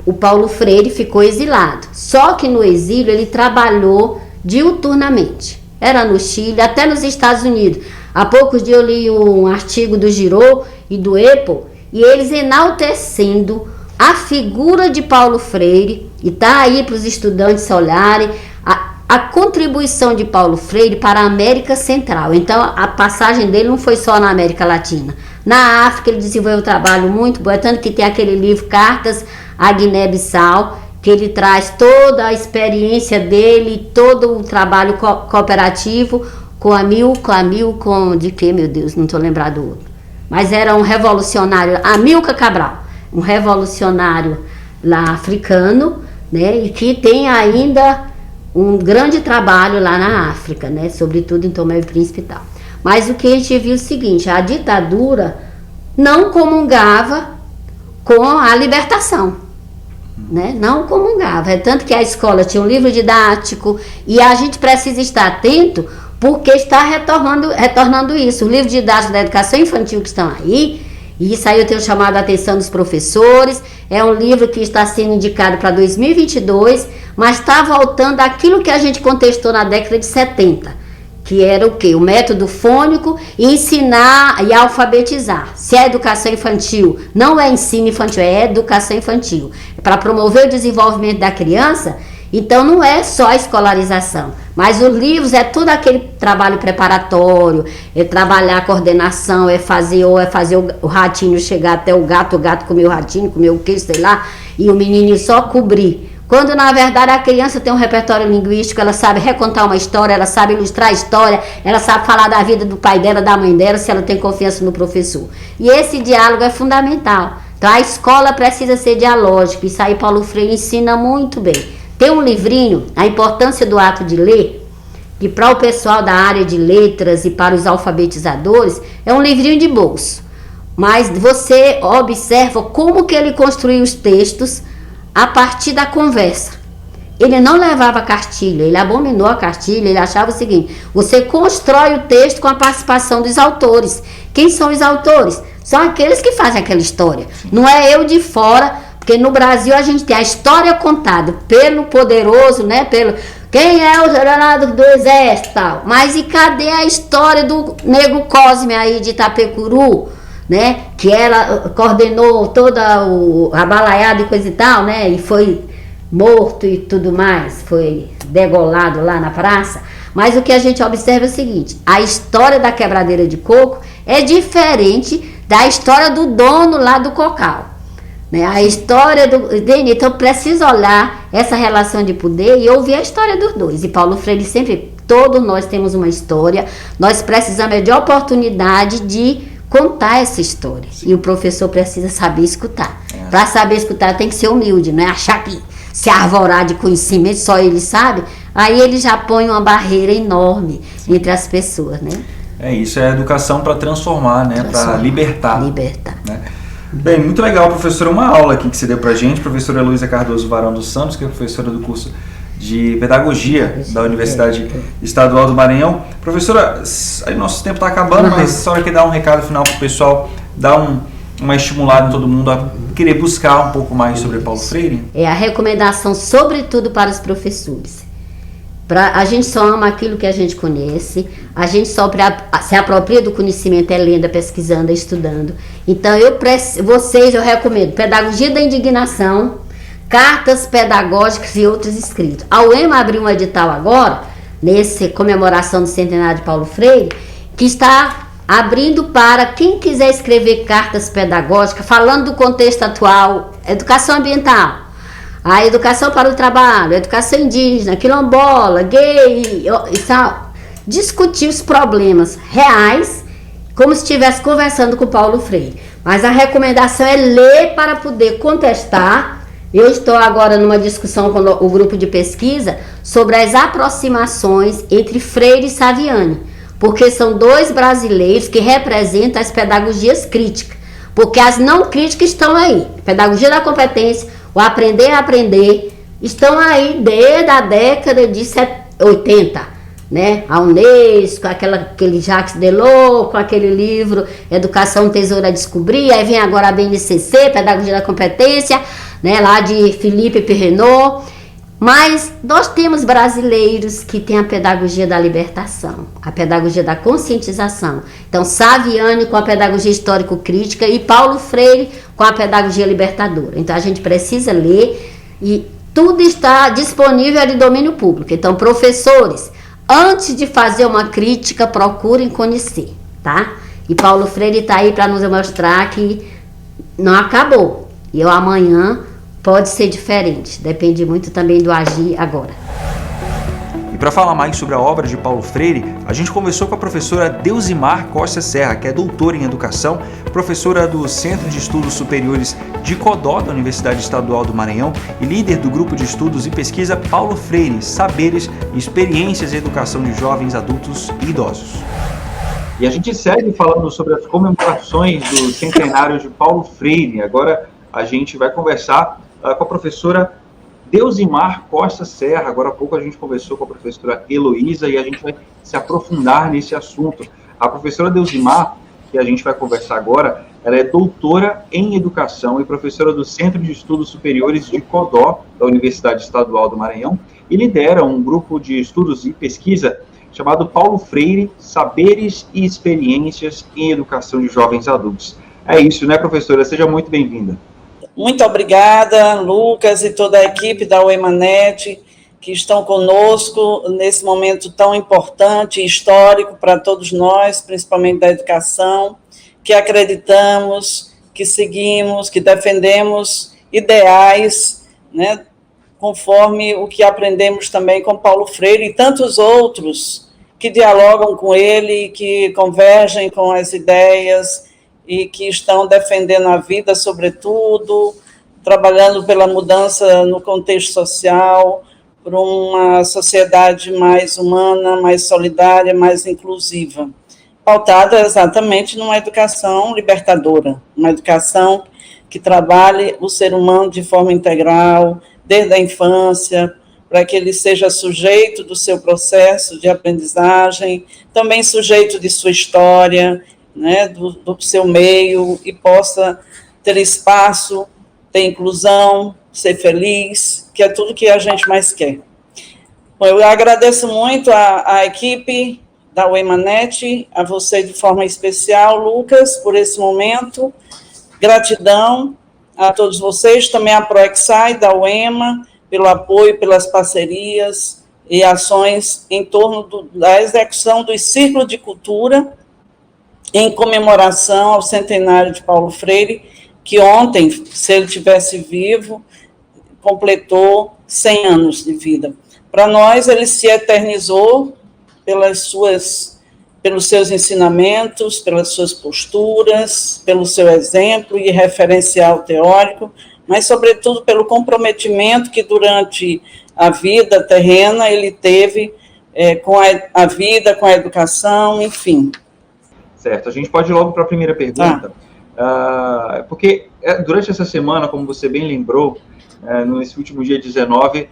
o Paulo Freire ficou exilado. Só que no exílio ele trabalhou diuturnamente. Era no Chile, até nos Estados Unidos. Há poucos dias eu li um artigo do Giraud e do Apple, e eles enaltecendo a figura de Paulo Freire, e está aí para os estudantes olharem, a contribuição de Paulo Freire para a América Central. Então, a passagem dele não foi só na América Latina. Na África, ele desenvolveu um trabalho muito bom, tanto que tem aquele livro Cartas à Guiné-Bissau, que ele traz toda a experiência dele, todo o trabalho cooperativo com de que, meu Deus, não estou lembrado do outro. Mas era um revolucionário, Amilcar Cabral, um revolucionário lá africano, né, e que tem ainda um grande trabalho lá na África, né, sobretudo em Tomé e Príncipe e tal. Mas o que a gente viu é o seguinte: a ditadura não comungava com a libertação, né? Não comungava. É tanto que a escola tinha um livro didático, e a gente precisa estar atento, porque está retornando isso. O livro didático da educação infantil que estão aí, e isso aí eu tenho chamado a atenção dos professores, é um livro que está sendo indicado para 2022, mas está voltando àquilo que a gente contestou na década de 70, que era o quê? O método fônico, e ensinar e alfabetizar. Se é educação infantil, não é ensino infantil, é educação infantil. Para promover o desenvolvimento da criança, então não é só a escolarização, mas os livros é todo aquele trabalho preparatório, é trabalhar a coordenação, é fazer o ratinho chegar até o gato comer o ratinho, comer o queijo, sei lá, e o menininho só cobrir. Quando, na verdade, a criança tem um repertório linguístico, ela sabe recontar uma história, ela sabe ilustrar a história, ela sabe falar da vida do pai dela, da mãe dela, se ela tem confiança no professor. E esse diálogo é fundamental. Então, a escola precisa ser dialógica. Isso aí Paulo Freire ensina muito bem. Tem um livrinho, A Importância do Ato de Ler, que para o pessoal da área de letras e para os alfabetizadores, é um livrinho de bolso. Mas você observa como que ele construiu os textos a partir da conversa. Ele não levava cartilha, ele abominou a cartilha, ele achava o seguinte: você constrói o texto com a participação dos autores. Quem são os autores? São aqueles que fazem aquela história. Não é eu de fora, porque no Brasil a gente tem a história contada pelo poderoso, né? Quem é o general do exército e tal. Mas e cadê a história do Nego Cosme aí de Itapecuru, né, que ela coordenou toda a balaiada e coisa e tal, né, e foi morto e tudo mais, foi degolado lá na praça. Mas o que a gente observa é o seguinte: a história da quebradeira de coco é diferente da história do dono lá do Cocal. Né? A história do... Então, precisa olhar essa relação de poder e ouvir a história dos dois. E Paulo Freire sempre... Todos nós temos uma história, nós precisamos de oportunidade de contar essa história. Sim. E o professor precisa saber escutar. Para saber escutar tem que ser humilde, não é achar que se arvorar de conhecimento, só ele sabe, aí ele já põe uma barreira enorme entre as pessoas, né? É isso, é a educação para transformar, né? Para libertar. Libertar. Né? Bem, muito legal, professora, uma aula aqui que você deu pra gente, professora Heloísa Cardoso Varão dos Santos, que é professora do curso de Pedagogia da Universidade Estadual do Maranhão. Professora, aí nosso tempo está acabando, mas a senhora quer dar um recado final para o pessoal, dar uma estimulada em todo mundo a querer buscar um pouco mais sobre Paulo Freire? É a recomendação, sobretudo para os professores. A gente só ama aquilo que a gente conhece, a gente só se apropria do conhecimento, lendo, pesquisando, estudando. Então, eu recomendo Pedagogia da Indignação, Cartas Pedagógicas e outros escritos. A UEMA abriu um edital agora, nessa comemoração do centenário de Paulo Freire, que está abrindo para quem quiser escrever cartas pedagógicas, falando do contexto atual, educação ambiental, a educação para o trabalho, educação indígena, quilombola, gay, discutir os problemas reais, como se estivesse conversando com Paulo Freire. Mas a recomendação é ler para poder contestar. Eu estou agora numa discussão com o grupo de pesquisa sobre as aproximações entre Freire e Saviani, porque são dois brasileiros que representam as pedagogias críticas, porque as não críticas estão aí. Pedagogia da competência, o aprender a aprender, estão aí desde a década de 80, né? A Unesco, aquele Jacques Delors, com aquele livro Educação, Tesouro a Descobrir, aí vem agora a BNCC, Pedagogia da Competência, né, lá de Philippe Perrenot. Mas nós temos brasileiros que têm a pedagogia da libertação, a pedagogia da conscientização. Então, Saviani com a pedagogia histórico-crítica e Paulo Freire com a pedagogia libertadora. Então, a gente precisa ler e tudo está disponível de domínio público. Então, professores, antes de fazer uma crítica, procurem conhecer, tá? E Paulo Freire está aí para nos mostrar que não acabou. E amanhã pode ser diferente, depende muito também do agir agora. E para falar mais sobre a obra de Paulo Freire, a gente conversou com a professora Deusimar Costa Serra, que é doutora em educação, professora do Centro de Estudos Superiores de Codó, da Universidade Estadual do Maranhão, e líder do grupo de estudos e pesquisa Paulo Freire, Saberes, Experiências e Educação de Jovens, Adultos e Idosos. E a gente segue falando sobre as comemorações do centenário de Paulo Freire. Agora a gente vai conversar com a professora Deusimar Costa Serra. Agora há pouco a gente conversou com a professora Heloísa e a gente vai se aprofundar nesse assunto. A professora Deusimar, que a gente vai conversar agora, ela é doutora em educação e professora do Centro de Estudos Superiores de Codó, da Universidade Estadual do Maranhão, e lidera um grupo de estudos e pesquisa chamado Paulo Freire, Saberes e Experiências em Educação de Jovens Adultos. É isso, né, professora? Seja muito bem-vinda. Muito obrigada, Lucas, e toda a equipe da UEMANET, que estão conosco nesse momento tão importante e histórico para todos nós, principalmente da educação, que acreditamos, que seguimos, que defendemos ideais, né, conforme o que aprendemos também com Paulo Freire e tantos outros que dialogam com ele, que convergem com as ideias e que estão defendendo a vida, sobretudo, trabalhando pela mudança no contexto social, por uma sociedade mais humana, mais solidária, mais inclusiva, pautada exatamente numa educação libertadora, uma educação que trabalhe o ser humano de forma integral, desde a infância, para que ele seja sujeito do seu processo de aprendizagem, também sujeito de sua história, né, do seu meio, e possa ter espaço, ter inclusão, ser feliz, que é tudo que a gente mais quer. Bom, eu agradeço muito a equipe da UEMANET, a você de forma especial, Lucas, por esse momento. Gratidão a todos vocês, também a ProExai da UEMA, pelo apoio, pelas parcerias e ações em torno da execução dos círculos de cultura, em comemoração ao centenário de Paulo Freire, que ontem, se ele tivesse vivo, completou 100 anos de vida. Para nós, ele se eternizou pelos seus ensinamentos, pelas suas posturas, pelo seu exemplo e referencial teórico, mas, sobretudo, pelo comprometimento que, durante a vida terrena, ele teve com a vida, com a educação, enfim. Certo, a gente pode ir logo para a primeira pergunta, porque durante essa semana, como você bem lembrou, nesse último dia 19,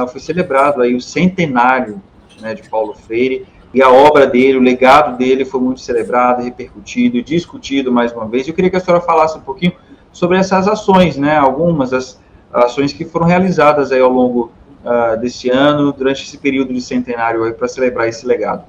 foi celebrado aí o centenário, né, de Paulo Freire, e a obra dele, o legado dele foi muito celebrado, repercutido, discutido mais uma vez. Eu queria que a senhora falasse um pouquinho sobre essas ações, né, algumas das ações que foram realizadas aí ao longo desse ano, durante esse período de centenário, para celebrar esse legado.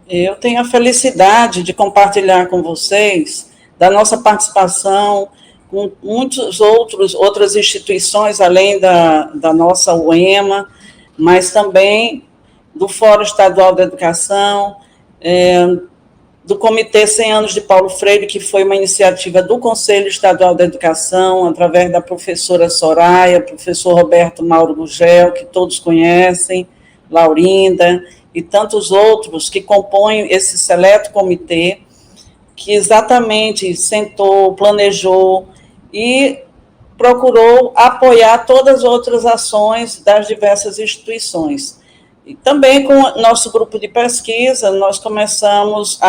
Eu tenho a felicidade de compartilhar com vocês da nossa participação com outras instituições, além da nossa UEMA, mas também do Fórum Estadual da Educação, do Comitê 100 anos de Paulo Freire, que foi uma iniciativa do Conselho Estadual da Educação, através da professora Soraya, professor Roberto Mauro Gugel, que todos conhecem, Laurinda, e tantos outros que compõem esse seleto comitê, que exatamente sentou, planejou e procurou apoiar todas as outras ações das diversas instituições. E também com o nosso grupo de pesquisa, nós começamos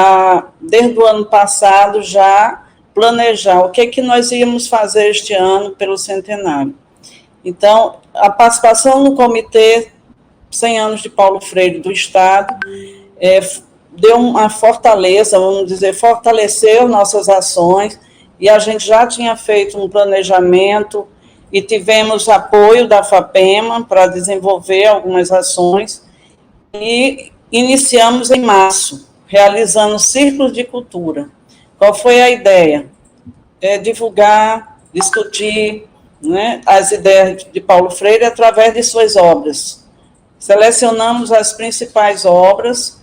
desde o ano passado, já planejar o que nós íamos fazer este ano pelo centenário. Então, a participação no Comitê 100 anos de Paulo Freire do Estado deu uma fortaleza, vamos dizer, fortaleceu nossas ações, e a gente já tinha feito um planejamento e tivemos apoio da FAPEMA para desenvolver algumas ações, e iniciamos em março, realizando círculos de cultura. Qual foi a ideia? Divulgar, discutir, né, as ideias de Paulo Freire através de suas obras. Selecionamos as principais obras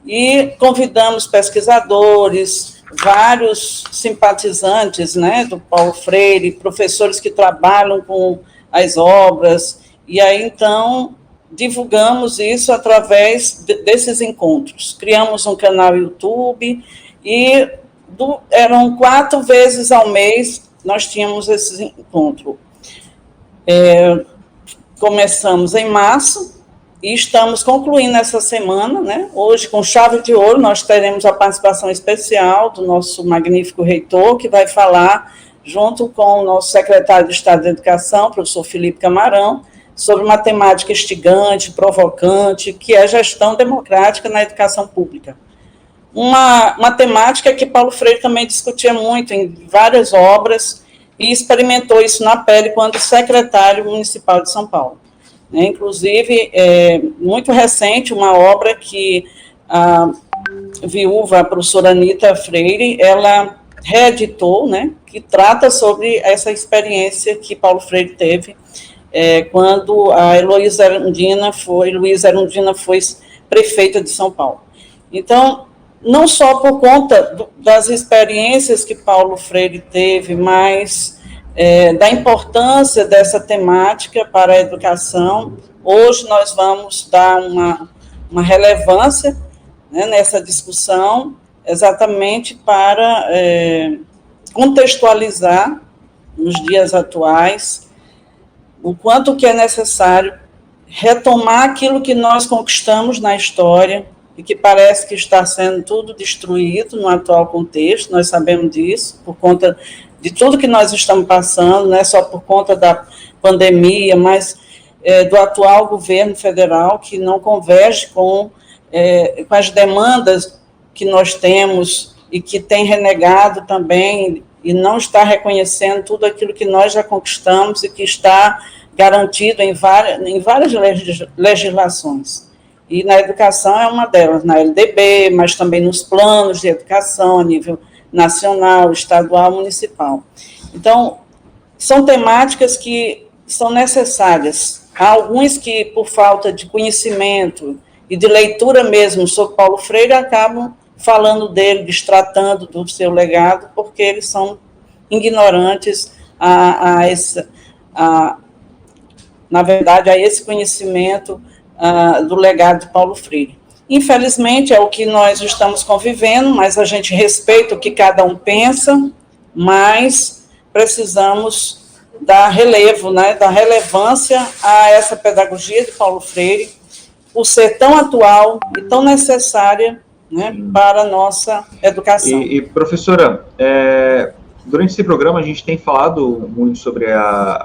e convidamos pesquisadores, vários simpatizantes, né, do Paulo Freire, professores que trabalham com as obras, e aí, então, divulgamos isso através desses encontros. Criamos um canal YouTube e eram 4 vezes ao mês nós tínhamos esses encontros. Começamos em março e estamos concluindo essa semana, né? Hoje, com chave de ouro, nós teremos a participação especial do nosso magnífico reitor, que vai falar, junto com o nosso secretário de Estado da Educação, professor Felipe Camarão, sobre uma temática instigante, provocante, que é a gestão democrática na educação pública. Uma temática que Paulo Freire também discutia muito em várias obras e experimentou isso na pele quando secretário municipal de São Paulo. Inclusive, muito recente, uma obra que a viúva, a professora Anita Freire, ela reeditou, né, que trata sobre essa experiência que Paulo Freire teve quando a Luísa Erundina foi prefeita de São Paulo. Então, não só por conta das experiências que Paulo Freire teve, mas da importância dessa temática para a educação, hoje nós vamos dar uma relevância, né, nessa discussão, exatamente para contextualizar nos dias atuais o quanto que é necessário retomar aquilo que nós conquistamos na história e que parece que está sendo tudo destruído no atual contexto. Nós sabemos disso, por conta de tudo que nós estamos passando, não é só por conta da pandemia, mas do atual governo federal, que não converge com as demandas que nós temos e que tem renegado também e não está reconhecendo tudo aquilo que nós já conquistamos e que está garantido em várias legislações. E na educação é uma delas, na LDB, mas também nos planos de educação a nível nacional, estadual, municipal. Então, são temáticas que são necessárias. Há alguns que, por falta de conhecimento e de leitura mesmo sobre Paulo Freire, acabam falando dele, destratando do seu legado, porque eles são ignorantes na verdade, a esse conhecimento do legado de Paulo Freire. Infelizmente, é o que nós estamos convivendo, mas a gente respeita o que cada um pensa, mas precisamos dar relevo, né, dar relevância a essa pedagogia de Paulo Freire, por ser tão atual e tão necessária, né, para a nossa educação. E professora, durante esse programa a gente tem falado muito sobre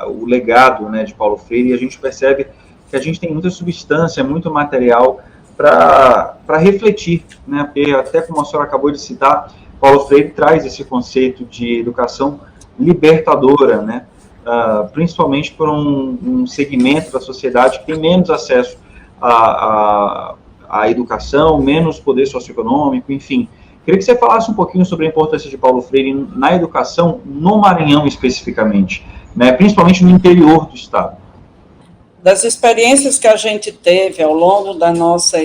o legado, né, de Paulo Freire, e a gente percebe que a gente tem muita substância, muito material para refletir, né, porque até como a senhora acabou de citar, Paulo Freire traz esse conceito de educação libertadora, né, principalmente por um segmento da sociedade que tem menos acesso à educação, menos poder socioeconômico, enfim. Queria que você falasse um pouquinho sobre a importância de Paulo Freire na educação no Maranhão especificamente, né, principalmente no interior do estado. Das experiências que a gente teve ao longo da nossa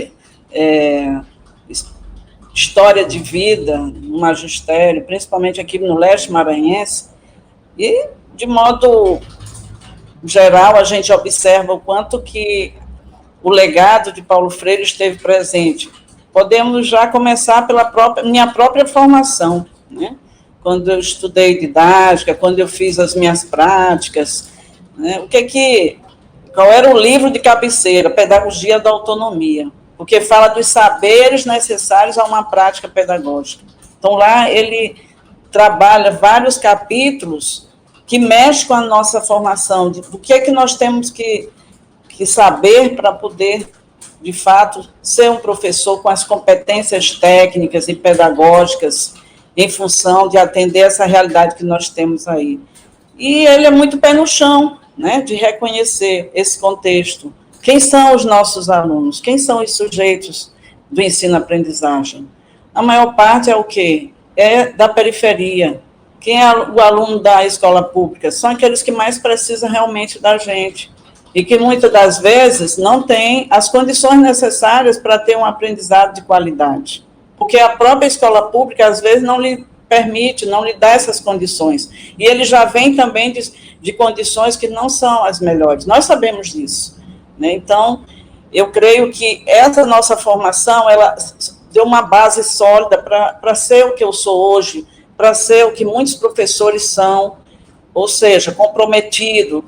história de vida no magistério, principalmente aqui no leste maranhense, e de modo geral a gente observa o quanto que o legado de Paulo Freire esteve presente. Podemos já começar pela minha própria formação, né? Quando eu estudei didática, quando eu fiz as minhas práticas, né? Qual era o livro de cabeceira? Pedagogia da Autonomia, porque fala dos saberes necessários a uma prática pedagógica. Então, lá ele trabalha vários capítulos que mexem com a nossa formação, do que é que nós temos que saber para poder, de fato, ser um professor com as competências técnicas e pedagógicas em função de atender essa realidade que nós temos aí. E ele é muito pé no chão, né, de reconhecer esse contexto. Quem são os nossos alunos? Quem são os sujeitos do ensino-aprendizagem? A maior parte é o quê? É da periferia. Quem é o aluno da escola pública? São aqueles que mais precisam realmente da gente e que muitas das vezes não têm as condições necessárias para ter um aprendizado de qualidade, porque a própria escola pública às vezes não lhe permite, não lhe dá essas condições, e ele já vem também de condições que não são as melhores, nós sabemos disso, né? Então, eu creio que essa nossa formação, ela deu uma base sólida para ser o que eu sou hoje, para ser o que muitos professores são, ou seja, comprometido,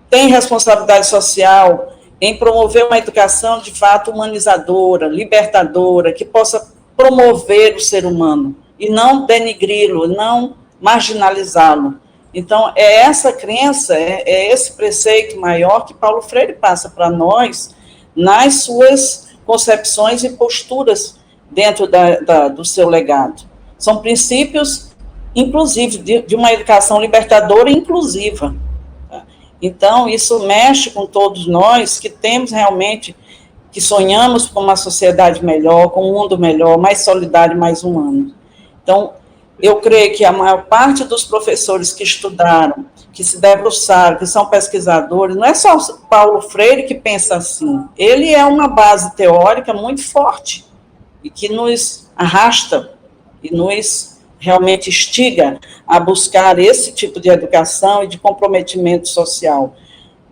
tem responsabilidade social em promover uma educação de fato humanizadora, libertadora, que possa promover o ser humano e não denigri-lo, não marginalizá-lo. Então, é essa crença, é esse preceito maior que Paulo Freire passa para nós nas suas concepções e posturas dentro do seu legado. São princípios, inclusive, de uma educação libertadora e inclusiva. Então, isso mexe com todos nós que temos realmente, que sonhamos com uma sociedade melhor, com um mundo melhor, mais solidário e mais humano. Então, eu creio que a maior parte dos professores que estudaram, que se debruçaram, que são pesquisadores, não é só Paulo Freire que pensa assim, ele é uma base teórica muito forte e que nos arrasta e nos realmente instiga a buscar esse tipo de educação e de comprometimento social.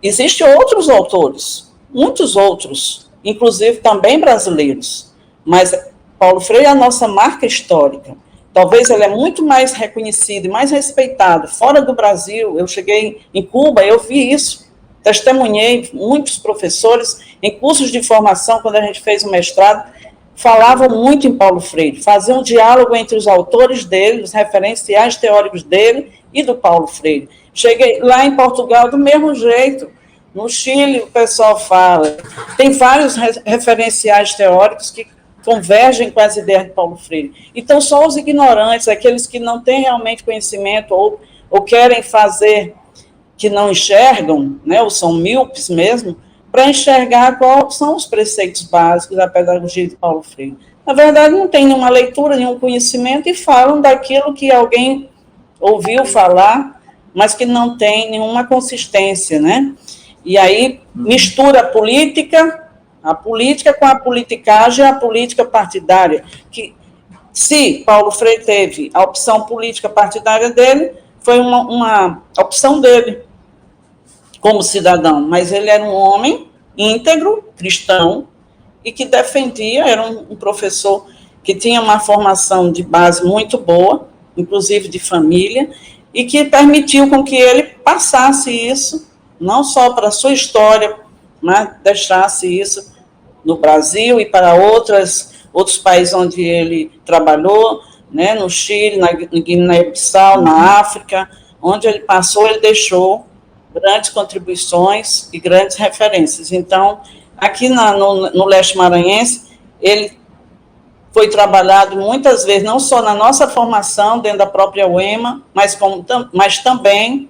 Existem outros autores, muitos outros, inclusive também brasileiros, mas Paulo Freire é a nossa marca histórica. Talvez ele é muito mais reconhecido e mais respeitado fora do Brasil. Eu cheguei em Cuba, eu vi isso, testemunhei muitos professores em cursos de formação, quando a gente fez o mestrado, falavam muito em Paulo Freire, faziam um diálogo entre os autores dele, os referenciais teóricos dele e do Paulo Freire. Cheguei lá em Portugal do mesmo jeito, no Chile o pessoal fala, tem vários referenciais teóricos que convergem com as ideias de Paulo Freire. Então, só os ignorantes, aqueles que não têm realmente conhecimento ou querem fazer que não enxergam, né, ou são míopes mesmo, para enxergar quais são os preceitos básicos da pedagogia de Paulo Freire. Na verdade, não tem nenhuma leitura, nenhum conhecimento, e falam daquilo que alguém ouviu falar, mas que não tem nenhuma consistência, né? E aí mistura a política com a politicagem, a política partidária, que Se Paulo Freire teve a opção política partidária dele, foi uma opção dele como cidadão, mas ele era um homem íntegro, cristão, e que defendia, era um professor que tinha uma formação de base muito boa, inclusive de família, e que permitiu com que ele passasse isso, não só para a sua história, mas deixasse isso no Brasil e para outros países onde ele trabalhou, né, no Chile, na Guiné-Bissau, na África, onde ele passou, ele deixou grandes contribuições e grandes referências. Então, aqui no leste maranhense, ele foi trabalhado muitas vezes, não só na nossa formação, dentro da própria UEMA, mas também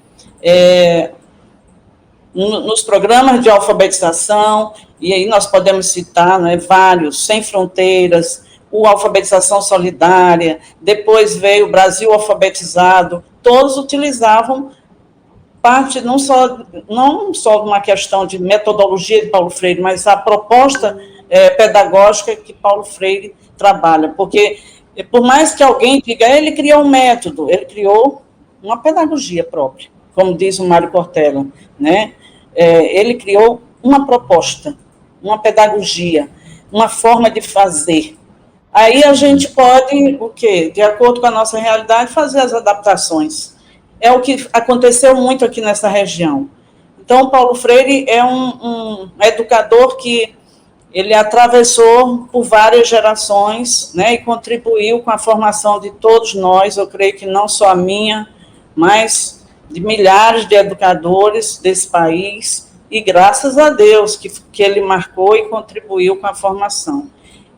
nos programas de alfabetização, e aí nós podemos citar, né, vários, Sem Fronteiras, o Alfabetização Solidária, depois veio o Brasil Alfabetizado, todos utilizavam parte não só de uma questão de metodologia de Paulo Freire, mas a proposta pedagógica que Paulo Freire trabalha, porque por mais que alguém diga, ele criou um método, ele criou uma pedagogia própria, como diz o Mário Cortella, né? Ele criou uma proposta, uma pedagogia, uma forma de fazer. Aí a gente pode, o quê? De acordo com a nossa realidade, fazer as adaptações. É o que aconteceu muito aqui nessa região. Então, Paulo Freire é um educador que ele atravessou por várias gerações, né, e contribuiu com a formação de todos nós, eu creio que não só a minha, mas de milhares de educadores desse país, e graças a Deus que ele marcou e contribuiu com a formação.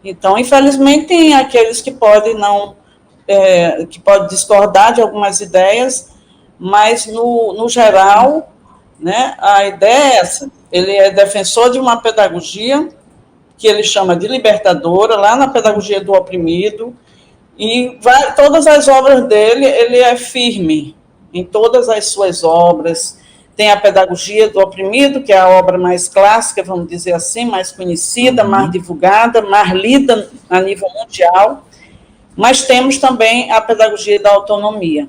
Então, infelizmente, tem aqueles que podem discordar de algumas ideias, mas, no geral, né, a ideia é essa. Ele é defensor de uma pedagogia que ele chama de libertadora, lá na pedagogia do oprimido, e todas as obras dele, ele é firme em todas as suas obras. Tem a pedagogia do oprimido, que é a obra mais clássica, vamos dizer assim, mais conhecida, mais divulgada, mais lida a nível mundial, mas temos também a pedagogia da autonomia,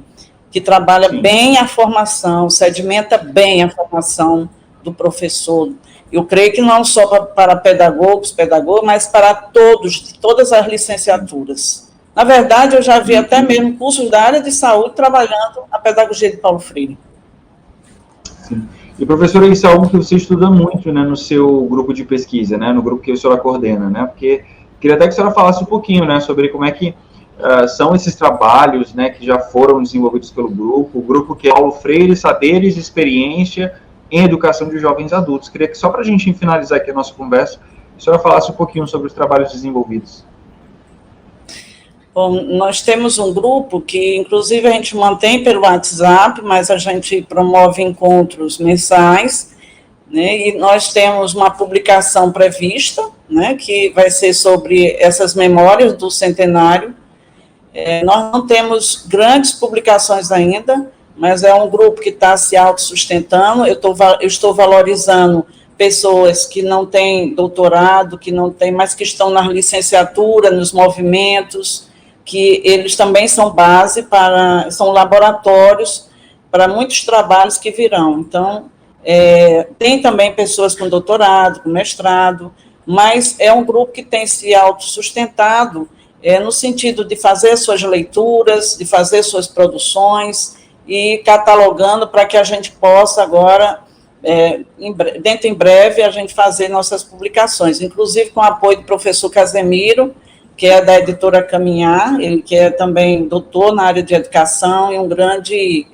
que trabalha bem a formação, sedimenta bem a formação do professor. Eu creio que não só para pedagogos, mas para todos, de todas as licenciaturas. Na verdade, eu já vi até mesmo cursos da área de saúde trabalhando a pedagogia de Paulo Freire. Sim. E, professora, isso é algo que você estuda muito, né, no seu grupo de pesquisa, né, no grupo que a senhora coordena, né, porque queria até que a senhora falasse um pouquinho, né, sobre como é que são esses trabalhos, né, que já foram desenvolvidos pelo grupo, o grupo que é Paulo Freire, Saberes e Experiência em Educação de Jovens Adultos. Queria que, só para a gente finalizar aqui a nossa conversa, a senhora falasse um pouquinho sobre os trabalhos desenvolvidos. Bom, nós temos um grupo que, inclusive, a gente mantém pelo WhatsApp, mas a gente promove encontros mensais, né, e nós temos uma publicação prevista, né, que vai ser sobre essas memórias do centenário. Nós não temos grandes publicações ainda, mas é um grupo que está se autossustentando. Eu estou valorizando pessoas que não têm doutorado, que não têm, mas que estão na licenciatura, nos movimentos, que eles também são base são laboratórios para muitos trabalhos que virão. Então, tem também pessoas com doutorado, com mestrado, mas é um grupo que tem se autossustentado no sento de fazer suas leituras, de fazer suas produções e catalogando para que a gente possa agora, dentro em breve, a gente fazer nossas publicações, inclusive com o apoio do professor Casemiro, que é da editora Caminhar, ele que é também doutor na área de educação e um grande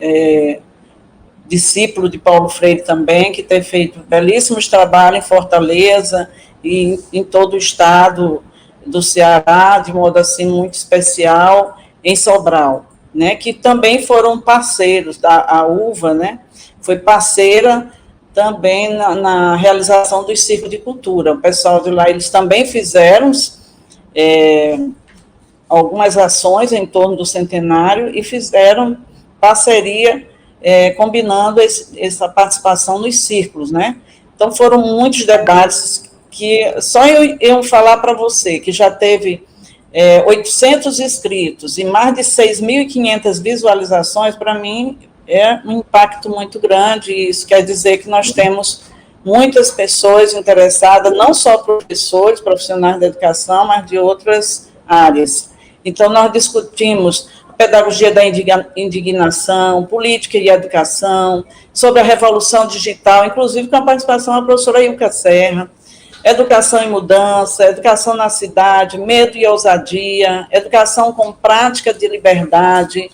discípulo de Paulo Freire também, que tem feito belíssimos trabalhos em Fortaleza e em todo o estado do Ceará, de modo assim muito especial, em Sobral, né, que também foram parceiros a UVA, né, foi parceira também na realização dos círculos de cultura. O pessoal de lá, eles também fizeram algumas ações em torno do centenário e fizeram parceria, combinando essa participação nos círculos, né. Então, foram muitos debates que só eu falar para você, que já teve 800 inscritos e mais de 6.500 visualizações, para mim, é um impacto muito grande, e isso quer dizer que nós temos muitas pessoas interessadas, não só professores, profissionais da educação, mas de outras áreas. Então, nós discutimos pedagogia da indignação, política e educação, sobre a revolução digital, inclusive com a participação da professora Ilka Serra, educação e mudança, educação na cidade, medo e ousadia, educação com prática de liberdade,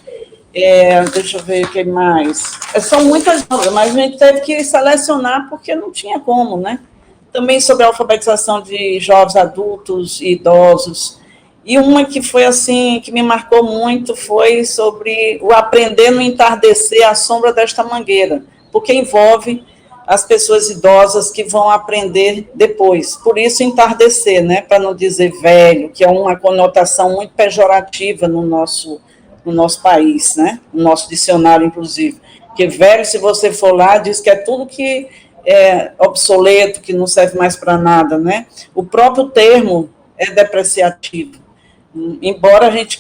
deixa eu ver o que mais. São muitas obras, mas a gente teve que selecionar porque não tinha como, né? Também sobre a alfabetização de jovens, adultos e idosos. E uma que foi assim, que me marcou muito, foi sobre o aprender no entardecer à sombra desta mangueira, porque envolve as pessoas idosas que vão aprender depois. Por isso, entardecer, né, para não dizer velho, que é uma conotação muito pejorativa no nosso país, né, no nosso dicionário, inclusive. Porque velho, se você for lá, diz que é tudo que é obsoleto, que não serve mais para nada, né? O próprio termo é depreciativo. Embora a gente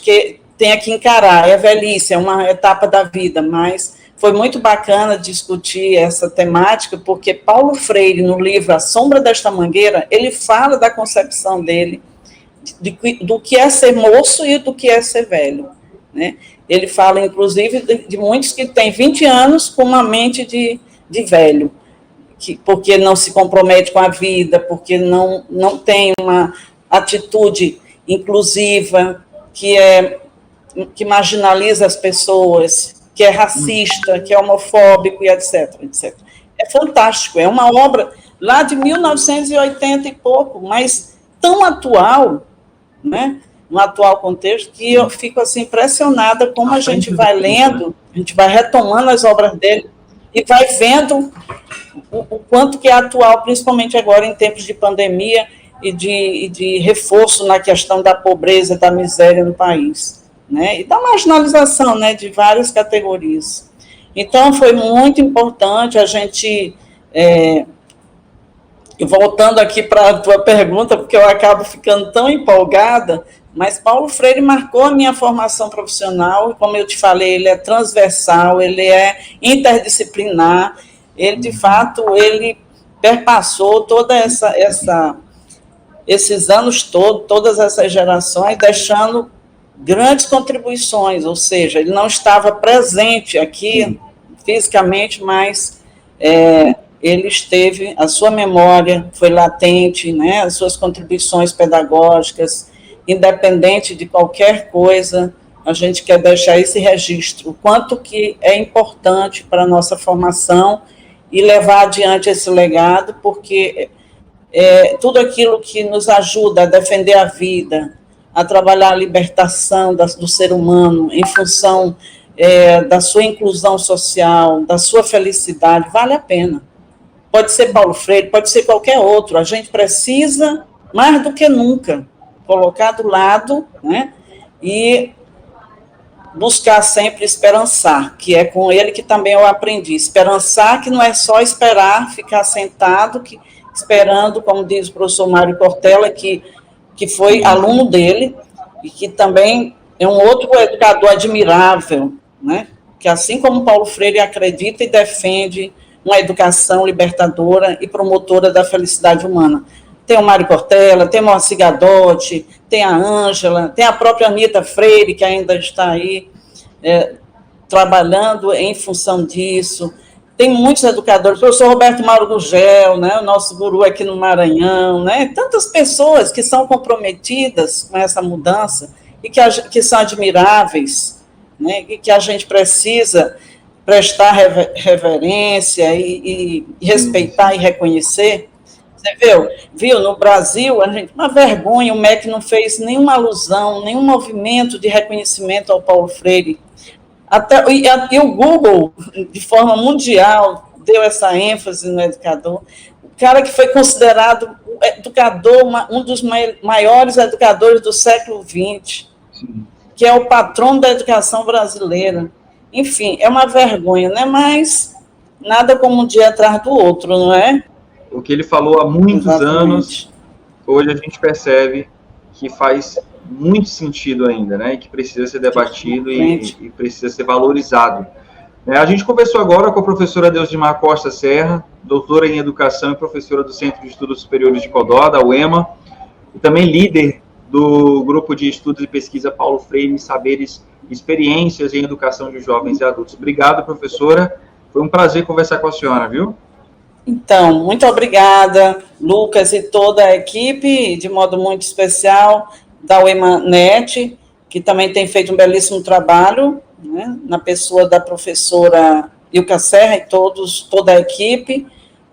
tenha que encarar, é velhice, é uma etapa da vida, mas foi muito bacana discutir essa temática, porque Paulo Freire, no livro A Sombra desta Mangueira, ele fala da concepção dele, do que é ser moço e do que é ser velho, né? Ele fala, inclusive, de muitos que têm 20 anos com uma mente de velho, porque não se compromete com a vida, porque não tem uma atitude inclusiva, que marginaliza as pessoas, que é racista, que é homofóbico, e etc, etc. É fantástico, é uma obra lá de 1980 e pouco, mas tão atual, né, no atual contexto, que eu fico assim, impressionada como a gente vai lendo, a gente vai retomando as obras dele, e vai vendo o quanto que é atual, principalmente agora em tempos de pandemia, e de reforço na questão da pobreza, da miséria no país, né? E da marginalização, né, de várias categorias. Então, foi muito importante a gente, voltando aqui para a tua pergunta, porque eu acabo ficando tão empolgada, mas Paulo Freire marcou a minha formação profissional, e como eu te falei, ele é transversal, ele é interdisciplinar, ele, de fato, ele perpassou toda esses anos todos, todas essas gerações, deixando grandes contribuições, ou seja, ele não estava presente aqui fisicamente, mas ele esteve, a sua memória foi latente, né, as suas contribuições pedagógicas, independente de qualquer coisa, a gente quer deixar esse registro, o quanto que é importante para a nossa formação e levar adiante esse legado, porque tudo aquilo que nos ajuda a defender a vida, a trabalhar a libertação do ser humano em função da sua inclusão social, da sua felicidade, vale a pena. Pode ser Paulo Freire, pode ser qualquer outro, a gente precisa, mais do que nunca, colocar do lado, né, e buscar sempre esperançar, que é com ele que também eu aprendi. Esperançar, que não é só esperar, ficar sentado, esperando, como diz o professor Mário Cortella, que foi aluno dele, e que também é um outro educador admirável, né? Que assim como Paulo Freire acredita e defende uma educação libertadora e promotora da felicidade humana. Tem o Mário Cortella, tem o Moacir Gadotti, tem a Ângela, tem a própria Anita Freire, que ainda está aí trabalhando em função disso. Tem muitos educadores, o professor Roberto Mauro Gugel, né, o nosso guru aqui no Maranhão, né, tantas pessoas que são comprometidas com essa mudança e que são admiráveis, né, e que a gente precisa prestar reverência e respeitar e reconhecer. Você viu, no Brasil, uma vergonha, o MEC não fez nenhuma alusão, nenhum movimento de reconhecimento ao Paulo Freire. E o Google, de forma mundial, deu essa ênfase no educador. O cara que foi considerado educador, um dos maiores educadores do século XX, que é o patrono da educação brasileira. Enfim, é uma vergonha, né? Mas nada como um dia atrás do outro, não é? O que ele falou há muitos anos, hoje a gente percebe que faz muito sentido ainda, né? E que precisa ser debatido e precisa ser valorizado. A gente conversou agora com a professora Deusdimar Costa Serra, doutora em Educação e professora do Centro de Estudos Superiores de Codó, da UEMA, e também líder do Grupo de Estudos e Pesquisa Paulo Freire, Saberes e Experiências em Educação de Jovens e Adultos. Obrigado, professora. Foi um prazer conversar com a senhora, viu? Então, muito obrigada, Lucas e toda a equipe, de modo muito especial, da UEMANET, que também tem feito um belíssimo trabalho, né, na pessoa da professora Ilka Serra e toda a equipe,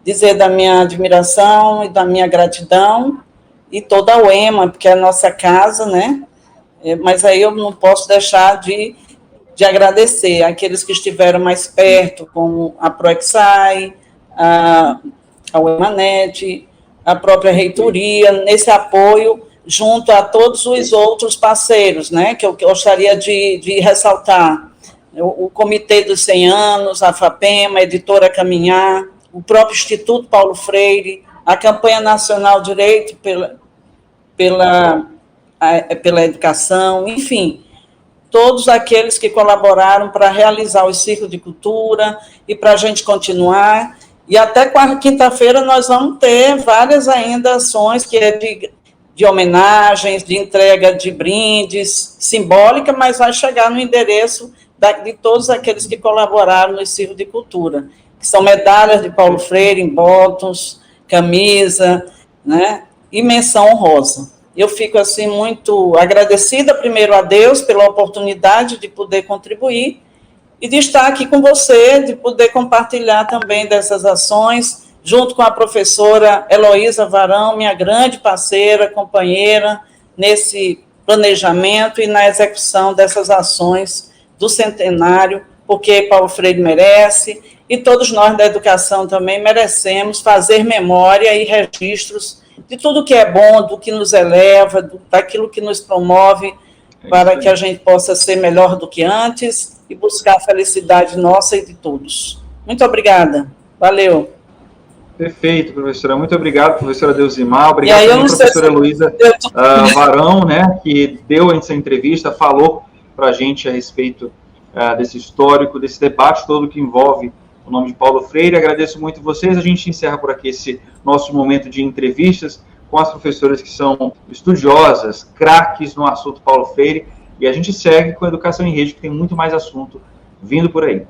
dizer da minha admiração e da minha gratidão, e toda a UEMA, porque é a nossa casa, né? Mas aí eu não posso deixar de agradecer àqueles que estiveram mais perto, como a ProExai, a UEMANET, a própria reitoria, nesse apoio, junto a todos os outros parceiros, né, que eu gostaria de ressaltar. O Comitê dos 100 Anos, a FAPEMA, a Editora Caminhar, o próprio Instituto Paulo Freire, a Campanha Nacional Direito pela Educação, enfim, todos aqueles que colaboraram para realizar o Círculo de Cultura e para a gente continuar. E até quinta-feira nós vamos ter várias ainda ações que é de homenagens, de entrega de brindes, simbólica, mas vai chegar no endereço de todos aqueles que colaboraram no Círculo de Cultura, que são medalhas de Paulo Freire em botões, camisa, né, e menção honrosa. Eu fico, assim, muito agradecida, primeiro, a Deus pela oportunidade de poder contribuir e de estar aqui com você, de poder compartilhar também dessas ações, junto com a professora Heloísa Varão, minha grande parceira, companheira, nesse planejamento e na execução dessas ações do centenário, porque Paulo Freire merece, e todos nós da educação também merecemos fazer memória e registros de tudo que é bom, do que nos eleva, daquilo que nos promove, para que a gente possa ser melhor do que antes e buscar a felicidade nossa e de todos. Muito obrigada. Valeu. Perfeito, professora. Muito obrigado, professora Deusdimar. Obrigado também, professora Heloísa Varão, né, que deu essa entrevista, falou para a gente a respeito desse histórico, desse debate todo que envolve o nome de Paulo Freire. Agradeço muito vocês. A gente encerra por aqui esse nosso momento de entrevistas com as professoras que são estudiosas, craques no assunto Paulo Freire, e a gente segue com a Educação em Rede, que tem muito mais assunto vindo por aí.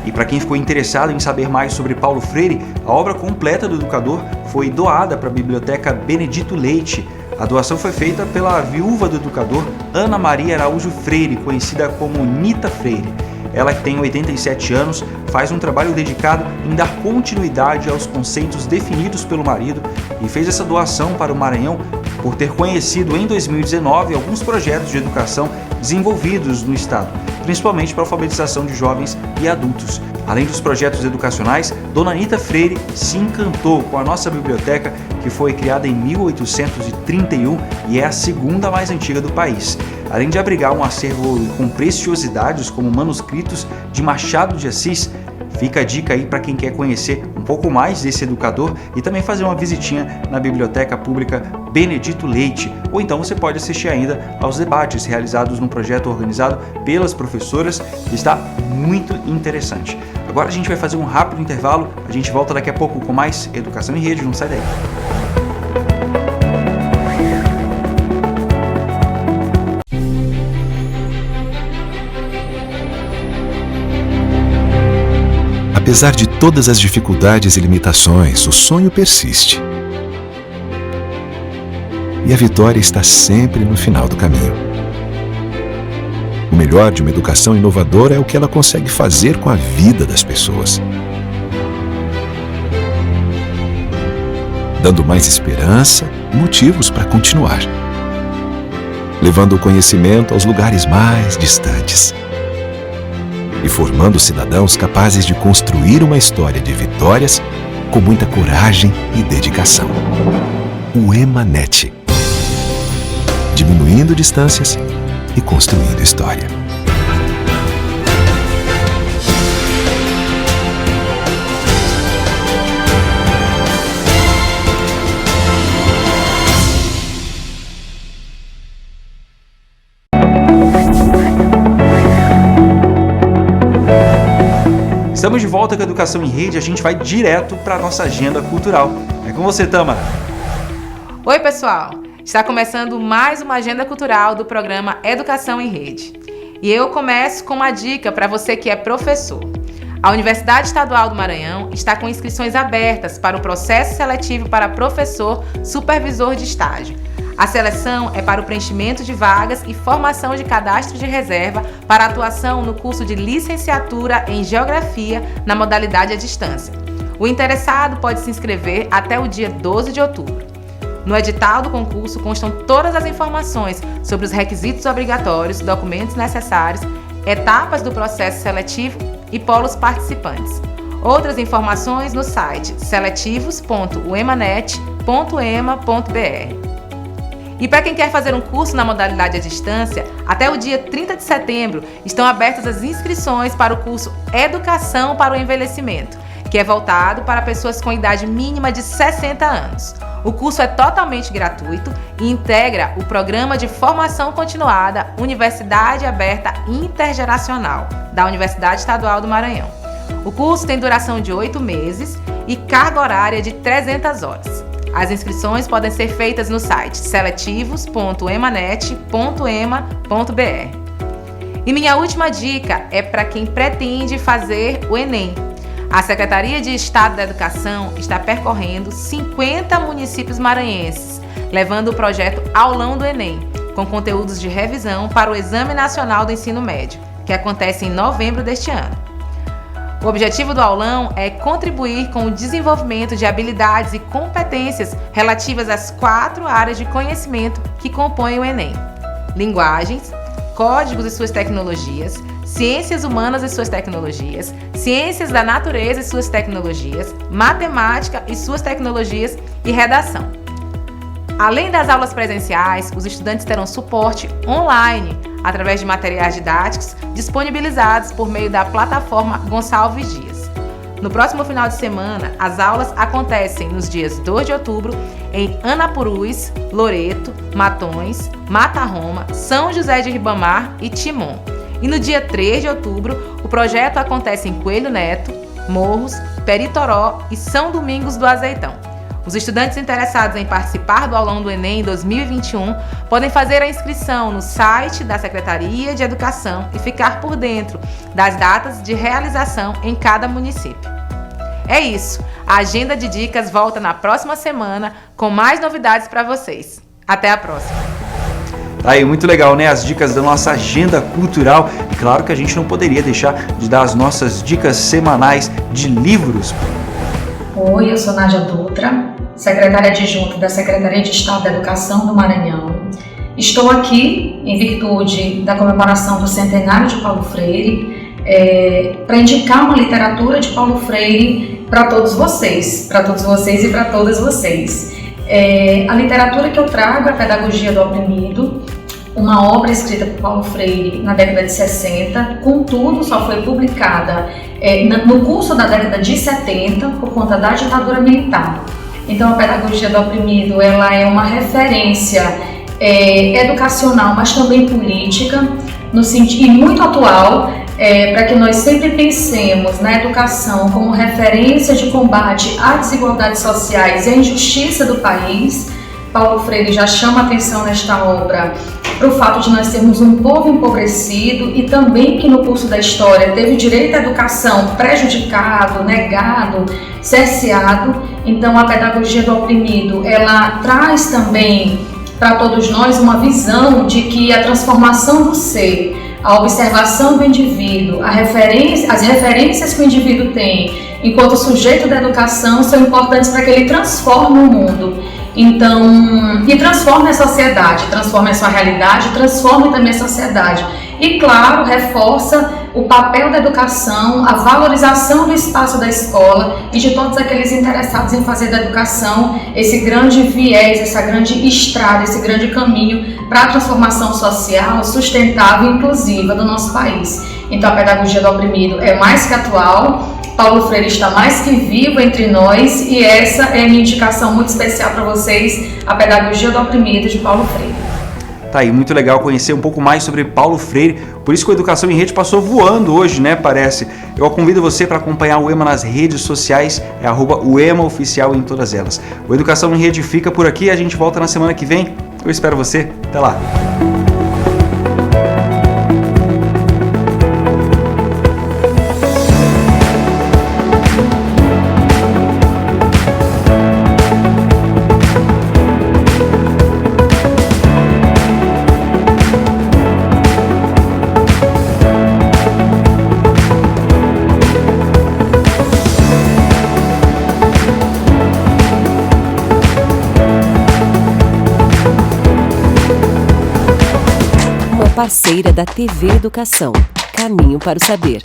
E para quem ficou interessado em saber mais sobre Paulo Freire, a obra completa do educador foi doada para a Biblioteca Benedito Leite. A doação foi feita pela viúva do educador, Ana Maria Araújo Freire, conhecida como Nita Freire. Ela, que tem 87 anos, faz um trabalho dedicado em dar continuidade aos conceitos definidos pelo marido e fez essa doação para o Maranhão por ter conhecido em 2019 alguns projetos de educação desenvolvidos no estado, principalmente para a alfabetização de jovens e adultos. Além dos projetos educacionais, Dona Nita Freire se encantou com a nossa biblioteca, que foi criada em 1831 e é a segunda mais antiga do país. Além de abrigar um acervo com preciosidades como manuscritos de Machado de Assis, fica a dica aí para quem quer conhecer um pouco mais desse educador e também fazer uma visitinha na Biblioteca Pública Benedito Leite. Ou então você pode assistir ainda aos debates realizados no projeto organizado pelas professoras, que está muito interessante. Agora a gente vai fazer um rápido intervalo, a gente volta daqui a pouco com mais Educação em Rede, não sai daí. Apesar de todas as dificuldades e limitações, o sonho persiste. E a vitória está sempre no final do caminho. O melhor de uma educação inovadora é o que ela consegue fazer com a vida das pessoas. Dando mais esperança e motivos para continuar. Levando o conhecimento aos lugares mais distantes. E formando cidadãos capazes de construir uma história de vitórias com muita coragem e dedicação. O EMANET. Diminuindo distâncias e construindo história. Estamos de volta com a Educação em Rede, a gente vai direto para a nossa agenda cultural. É com você, Tâmara. Oi, pessoal! Está começando mais uma agenda cultural do programa Educação em Rede. E eu começo com uma dica para você que é professor. A Universidade Estadual do Maranhão está com inscrições abertas para o processo seletivo para professor supervisor de estágio. A seleção é para o preenchimento de vagas e formação de cadastro de reserva para atuação no curso de licenciatura em Geografia na modalidade à distância. O interessado pode se inscrever até o dia 12 de outubro. No edital do concurso constam todas as informações sobre os requisitos obrigatórios, documentos necessários, etapas do processo seletivo e polos participantes. Outras informações no site seletivos.uemanet.ema.br. E para quem quer fazer um curso na modalidade à distância, até o dia 30 de setembro estão abertas as inscrições para o curso Educação para o Envelhecimento, que é voltado para pessoas com idade mínima de 60 anos. O curso é totalmente gratuito e integra o Programa de Formação Continuada Universidade Aberta Intergeracional, da Universidade Estadual do Maranhão. O curso tem duração de 8 meses e carga horária de 300 horas. As inscrições podem ser feitas no site seletivos.emanet.ema.br. E minha última dica é para quem pretende fazer o Enem. A Secretaria de Estado da Educação está percorrendo 50 municípios maranhenses, levando o projeto Aulão do Enem, com conteúdos de revisão para o Exame Nacional do Ensino Médio, que acontece em novembro deste ano. O objetivo do aulão é contribuir com o desenvolvimento de habilidades e competências relativas às 4 áreas de conhecimento que compõem o Enem: linguagens, códigos e suas tecnologias, ciências humanas e suas tecnologias, ciências da natureza e suas tecnologias, matemática e suas tecnologias e redação. Além das aulas presenciais, os estudantes terão suporte online através de materiais didáticos disponibilizados por meio da plataforma Gonçalves Dias. No próximo final de semana, as aulas acontecem nos dias 2 de outubro em Anapurus, Loreto, Matões, Mata Roma, São José de Ribamar e Timon. E no dia 3 de outubro, o projeto acontece em Coelho Neto, Morros, Peritoró e São Domingos do Azeitão. Os estudantes interessados em participar do Aulão do Enem 2021 podem fazer a inscrição no site da Secretaria de Educação e ficar por dentro das datas de realização em cada município. É isso, a Agenda de Dicas volta na próxima semana com mais novidades para vocês. Até a próxima! Tá aí, muito legal, né? As dicas da nossa agenda cultural. E claro que a gente não poderia deixar de dar as nossas dicas semanais de livros. Oi, eu sou Nádia Dutra, secretária adjunta da Secretaria de Estado da Educação do Maranhão. Estou aqui em virtude da comemoração do centenário de Paulo Freire, para indicar uma literatura de Paulo Freire para todos vocês e para todas vocês. A literatura que eu trago é a Pedagogia do Oprimido, uma obra escrita por Paulo Freire na década de 60, contudo só foi publicada no curso da década de 70 por conta da ditadura militar. Então a Pedagogia do Oprimido ela é uma referência educacional, mas também política, no sentido, e muito atual, para que nós sempre pensemos na educação como referência de combate às desigualdades sociais e à injustiça do país. Paulo Freire já chama atenção nesta obra para o fato de nós termos um povo empobrecido e também que no curso da história teve direito à educação prejudicado, negado, cerceado. Então a Pedagogia do Oprimido, ela traz também para todos nós uma visão de que a transformação do ser, a observação do indivíduo, as referências que o indivíduo tem enquanto sujeito da educação são importantes para que ele transforme o mundo. Então, e transforme a sociedade, transforme a sua realidade, transforme também a sociedade. E, claro, reforça o papel da educação, a valorização do espaço da escola e de todos aqueles interessados em fazer da educação esse grande viés, essa grande estrada, esse grande caminho para a transformação social, sustentável e inclusiva do nosso país. Então, a Pedagogia do Oprimido é mais que atual, Paulo Freire está mais que vivo entre nós e essa é a minha indicação muito especial para vocês, a Pedagogia do Oprimido de Paulo Freire. Tá aí, muito legal conhecer um pouco mais sobre Paulo Freire, Por isso que o Educação em Rede passou voando hoje, né? Parece. Eu convido você para acompanhar o EMA nas redes sociais, é @uemaoficial em todas elas. O Educação em Rede fica por aqui, a gente volta na semana que vem. Eu espero você. Até lá. Parceira da TV Educação. Caminho para o Saber.